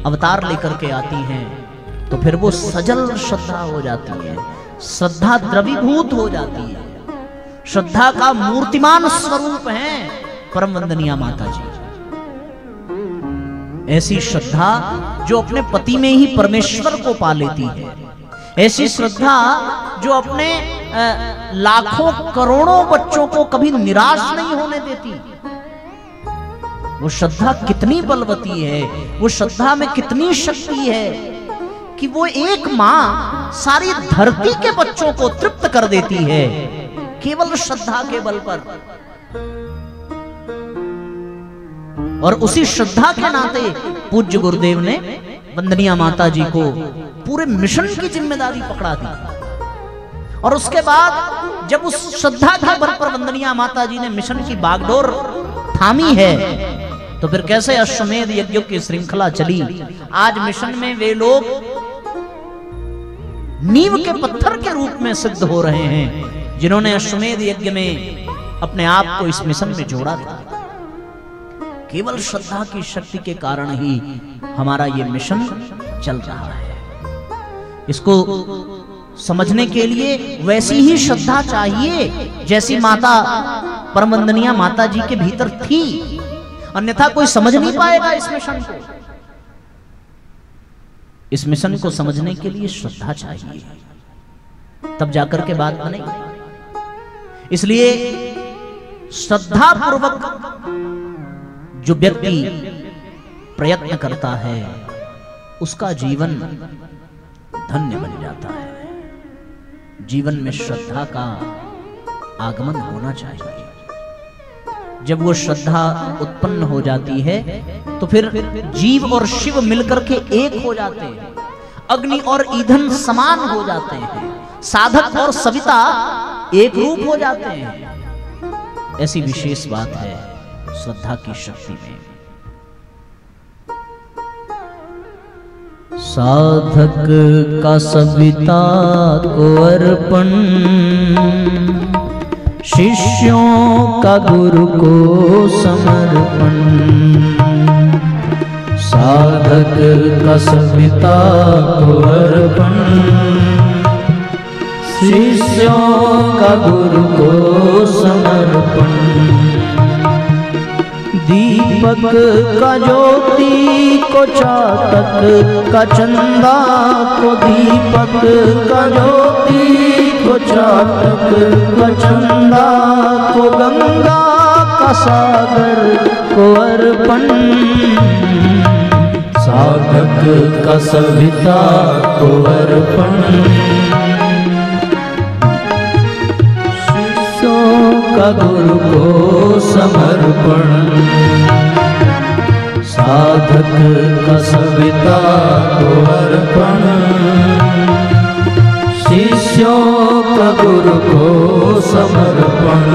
अवतार लेकर के आती हैं तो फिर वो सजल श्रद्धा हो जाती है, श्रद्धा द्रवीभूत हो जाती है। श्रद्धा का मूर्तिमान स्वरूप है परम वंदनीय माता जी। ऐसी श्रद्धा जो अपने पति में ही परमेश्वर को पा लेती है, ऐसी श्रद्धा जो अपने लाखों करोड़ों बच्चों को कभी निराश नहीं होने देती। वो श्रद्धा कितनी बलवती है, वो श्रद्धा में कितनी शक्ति है कि वो एक मां सारी धरती के बच्चों को तृप्त कर देती है केवल श्रद्धा के बल पर। और उसी श्रद्धा के नाते पूज्य गुरुदेव ने वंदनीय माता जी को पूरे मिशन की जिम्मेदारी पकड़ा दी। और उसके बाद जब उस श्रद्धा के बल पर वंदनीय माता जी ने मिशन की बागडोर थामी है तो फिर कैसे अश्वमेध यज्ञों की श्रृंखला चली। आज मिशन में वे लोग नींव के पत्थर के रूप में सिद्ध हो रहे हैं जिन्होंने अश्वमेध यज्ञ में अपने आप को इस मिशन में जोड़ा था। केवल श्रद्धा की शक्ति के कारण ही हमारा ये मिशन चल रहा है। इसको समझने के लिए वैसी ही श्रद्धा चाहिए जैसी माता परम वंदनीय माता जी के भीतर थी, अन्यथा कोई समझ नहीं पाएगा इस मिशन को। इस मिशन को समझने के लिए श्रद्धा चाहिए, तब जाकर के बात बनेगी। इसलिए श्रद्धा पूर्वक जो व्यक्ति प्रयत्न करता है उसका जीवन धन्य बन जाता है। जीवन में श्रद्धा का आगमन होना चाहिए। जब वो श्रद्धा उत्पन्न हो जाती है तो फिर जीव और शिव मिलकर के एक हो जाते हैं, अग्नि और ईंधन समान हो जाते हैं, साधक और सविता एक रूप हो जाते हैं। ऐसी विशेष बात है श्रद्धा की शक्ति में। साधक का सविता को अर्पण, शिष्यों का गुरु को समर्पण। साधक का सविता को अर्पण, शिष्यों का गुरु को समर्पण। दीपक का ज्योति को चातक का चंदा को, दीपक का ज्योति को चातक का चंदा को, गंगा का सागर को अर्पण। साधक का सविता को अर्पण, का गुरु को समर्पण। साधक का सविता को अर्पण, शिष्यों का गुरु को समर्पण।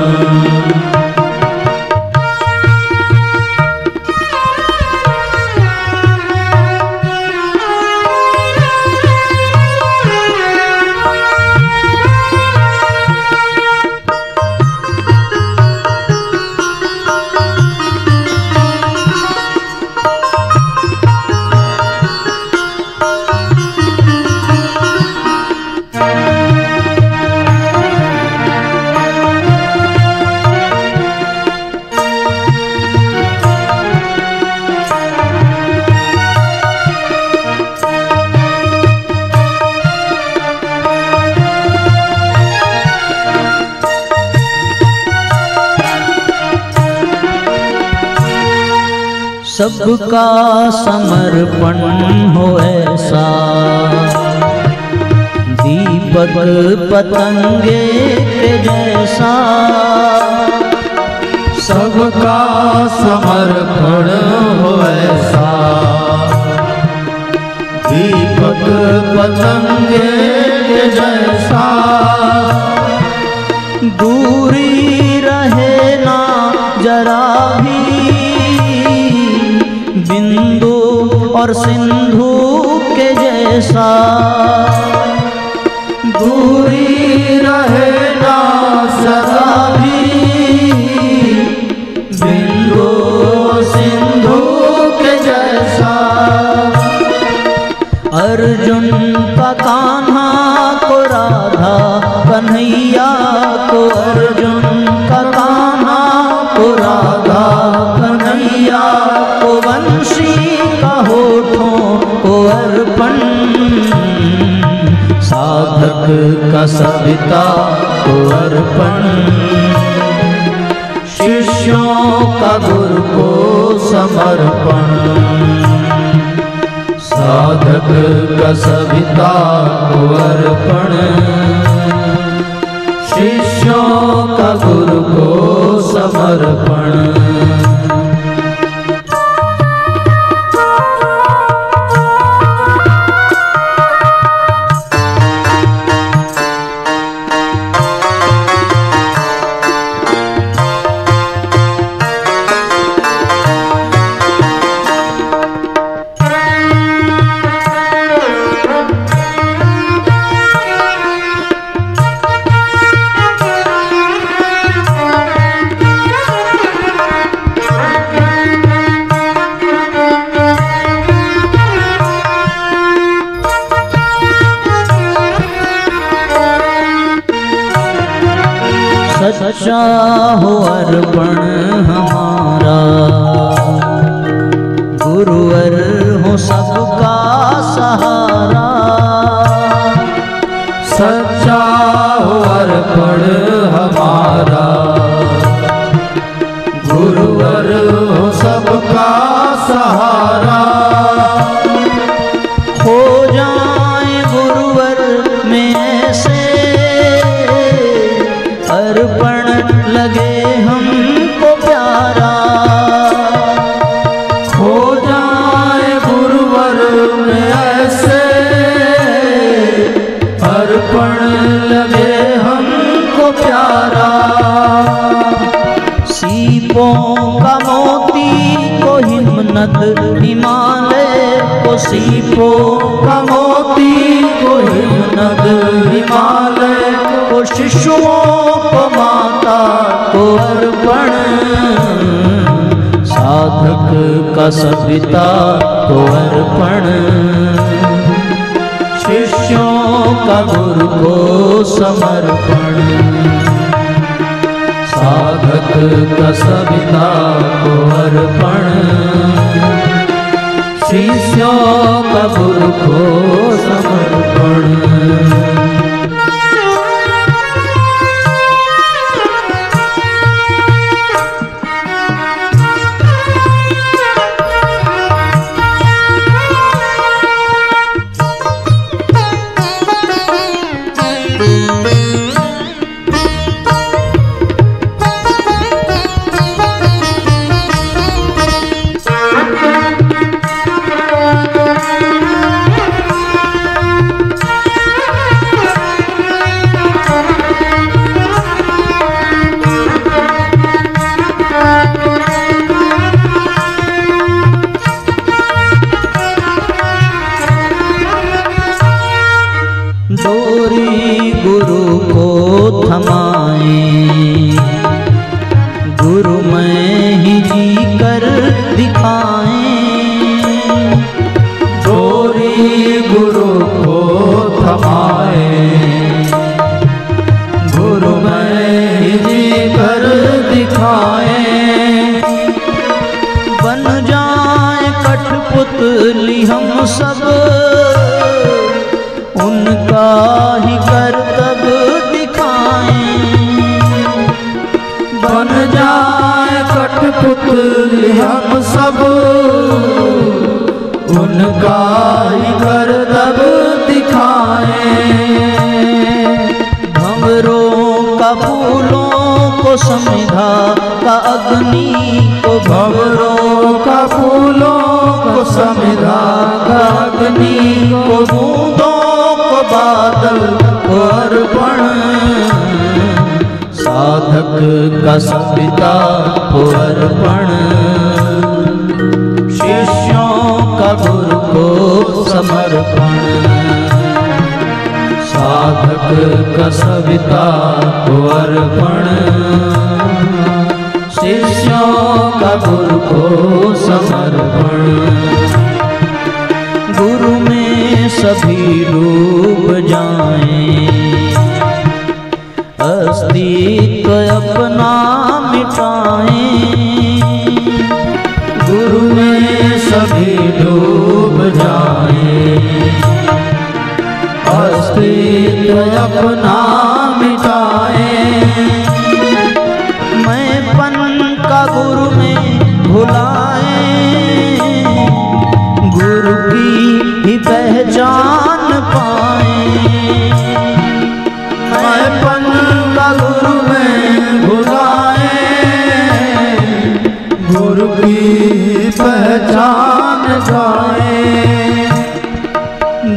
सबका समर्पण हो ऐसा, दीपक पतंगे के जैसा सबका समर्पण हो ऐसा। दीपक पतंगे के जैसा दूरी रहे ना जरा भी बिंदु और सिंधु के जैसा। दूरी रहे ना सदा भी बिंदु सिंधु के जैसा। अर्जुन का कान्हा को राधा कन्हैया को, अर्जुन का कान्हा को राधा कन्हैया को, वंशी का होठों को अर्पण। साधक का सविता को अर्पण। शिष्यों का गुरु को समर्पण। साधक का सविता को अर्पण। शिष्यों का गुरु को समर्पण। सच्चा हो अर्पण हमारा, गुरुवर हो सबका सहारा। सच्चा हो अर्पण हमारा, गुरुवर हो सबका सहारा। हो जाए गुरुवर में ऐसे अर्पण लगे हमको प्यारा। हो जाए गुरुवर में ऐसे अर्पण लगे हमको प्यारा। सीपों का मोती को हिमनद हिमालय को, सीपों का मोती को हिमनद हिमालय को, शिशुओं को माता को अर्पण। साधक का सविता को अर्पण। शिष्यों का गुरु को समर्पण। साधक का सविता को अर्पण। शिष्यों का गुरु को समर्पण। डोरी गुरु को थमाए, गुरु में ही जी कर दिखाए। डोरी गुरु को थमाए, गुरु में ही जी कर दिखाए। बन जाए कठपुतली हम सब, उनका ही करतब दिखाएं। फूलों को समिधा का अग्नि को भंवरों का फूलों को समिधा का अग्नि को बूंदों को बादल को अर्पण साधक का सविता को अर्पण शिष्यों का गुरु को समर्पण साधक का सविता को अर्पण शिष्यों का गुरु को समर्पण गुरु में सभी डूब जाएं अस्तित्व अपना मिटाएं गुरु में सभी डूब जाएं अस्तित्व अपना मिटाएं मैं पन का गुरु में भुलाएं गुरु की ही पहचान पाएं मैं पन का गुरु में भुलाएं गुरु की पहचान पाएं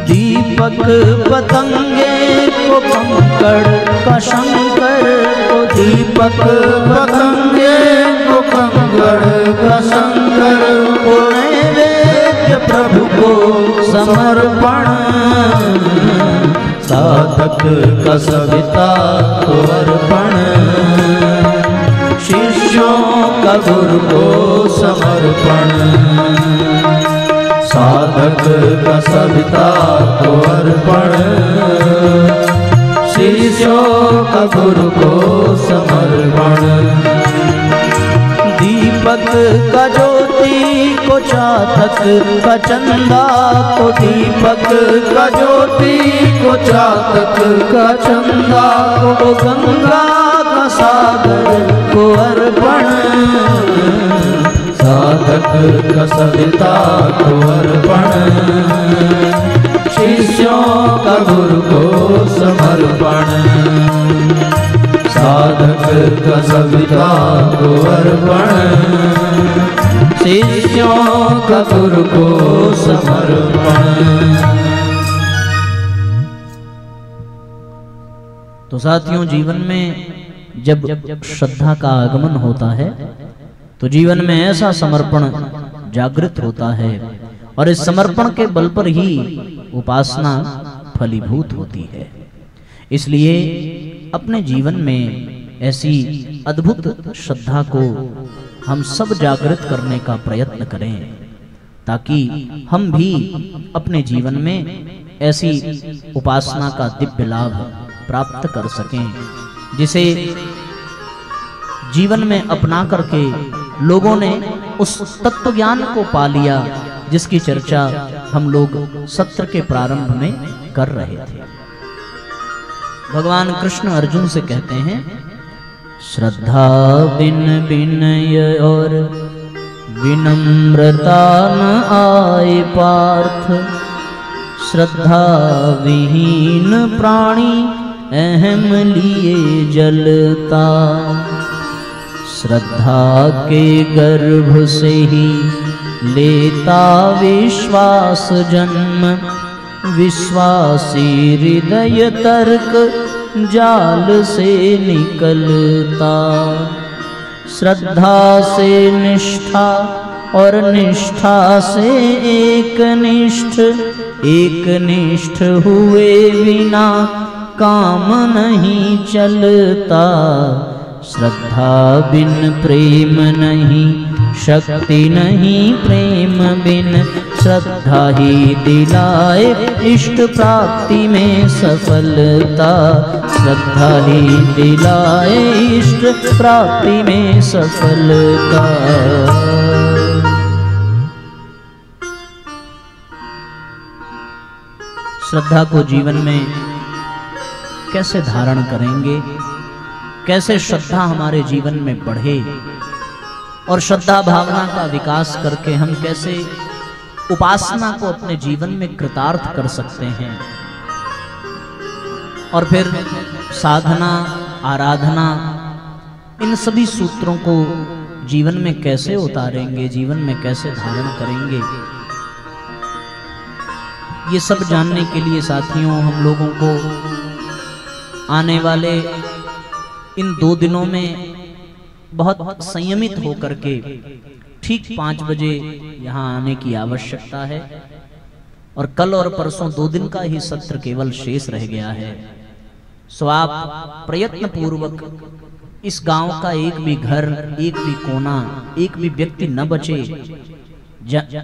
दीपक पतंगे को कंकड़ का शंकर को दीपक पतंगे को कंकड़ का शंकर को नैवेद्य प्रभु को समर्पण साधक का सविता को अर्पण शिष्यों का गुरु को समर्पण साधक का सविता को अर्पण शिष्यों का गुरु को समर्पण दीपक का ज्योति को चातक का चंदा को दीपक का ज्योति को चातक का चंदा को गंगा का सागर को अर्पण साधक का सविता को अर्पण शिष्यों का गुरु को समर्पण साधक का सविता को अर्पण शिष्यों का गुरु को समर्पण। तो साथियों, जीवन में जब श्रद्धा का आगमन होता है तो जीवन में ऐसा समर्पण जागृत होता है और इस समर्पण के बल पर ही उपासना फलीभूत होती है। इसलिए अपने जीवन में ऐसी अद्भुत श्रद्धा को हम सब जागृत करने का प्रयत्न करें ताकि हम भी अपने जीवन में ऐसी उपासना का दिव्य लाभ प्राप्त कर सकें, जिसे जीवन में अपना करके लोगों ने उस तत्व ज्ञान को पा लिया जिसकी चर्चा हम लोग सत्र के प्रारंभ में कर रहे थे। भगवान कृष्ण अर्जुन से कहते हैं, श्रद्धा बिन विनय और विनम्रता न आए पार्थ, श्रद्धा विहीन प्राणी अहम लिए जलता, श्रद्धा के गर्भ से ही लेता विश्वास जन्म, विश्वासी हृदय तर्क जाल से निकलता, श्रद्धा से निष्ठा और निष्ठा से एक निष्ठ हुए बिना काम नहीं चलता, श्रद्धा बिन प्रेम नहीं शक्ति नहीं, प्रेम बिन श्रद्धा ही दिलाए इष्ट प्राप्ति में सफलता, श्रद्धा ही दिलाए इष्ट प्राप्ति में सफलता। श्रद्धा को जीवन में कैसे धारण करेंगे, कैसे श्रद्धा हमारे जीवन में बढ़े और श्रद्धा भावना का विकास करके हम कैसे उपासना को अपने जीवन में कृतार्थ कर सकते हैं और फिर साधना आराधना, इन सभी सूत्रों को जीवन में कैसे उतारेंगे, जीवन में कैसे धारण करेंगे, ये सब जानने के लिए साथियों हम लोगों को आने वाले इन 2 दिनों में बहुत संयमित होकर के ठीक 5 बजे यहाँ आने की आवश्यकता है। और कल और परसों 2 दिन का ही सत्र केवल शेष रह गया है। सो आप प्रयत्न पूर्वक इस गांव का एक भी घर, एक भी कोना, एक भी व्यक्ति न बचे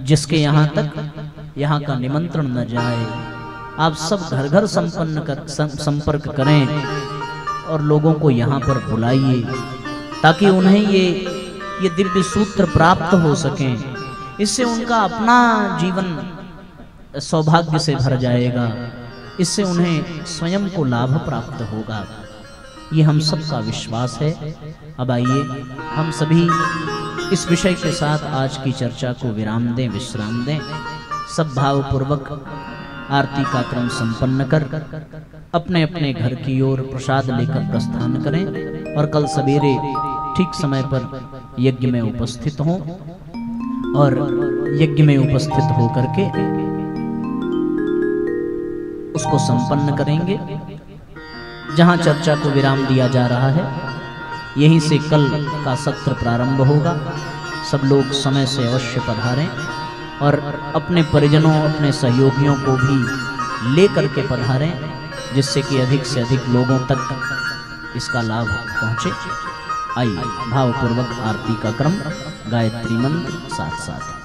जिसके यहाँ तक यहाँ का निमंत्रण न जाए। आप सब घर घर संपर्क करें और लोगों को यहाँ पर बुलाइए ताकि उन्हें ये दिव्य सूत्र प्राप्त हो सकें। इससे उनका अपना जीवन सौभाग्य से भर जाएगा, इससे उन्हें स्वयं को लाभ प्राप्त होगा, ये हम सबका विश्वास है। अब आइए हम सभी इस विषय के साथ आज की चर्चा को विराम दें, विश्राम दें। सब भावपूर्वक आरती का क्रम संपन्न कर अपने अपने घर की ओर प्रसाद लेकर प्रस्थान करें और कल सवेरे ठीक समय पर यज्ञ में उपस्थित हों और यज्ञ में उपस्थित होकर के उसको संपन्न करेंगे। जहां चर्चा को विराम दिया जा रहा है यहीं से कल का सत्र प्रारंभ होगा। सब लोग समय से अवश्य पधारें और अपने परिजनों, अपने सहयोगियों को भी ले करके पधारें, जिससे कि अधिक से अधिक लोगों तक इसका लाभ पहुंचे। आइए भावपूर्वक आरती का क्रम, गायत्री मंत्र साथ साथ।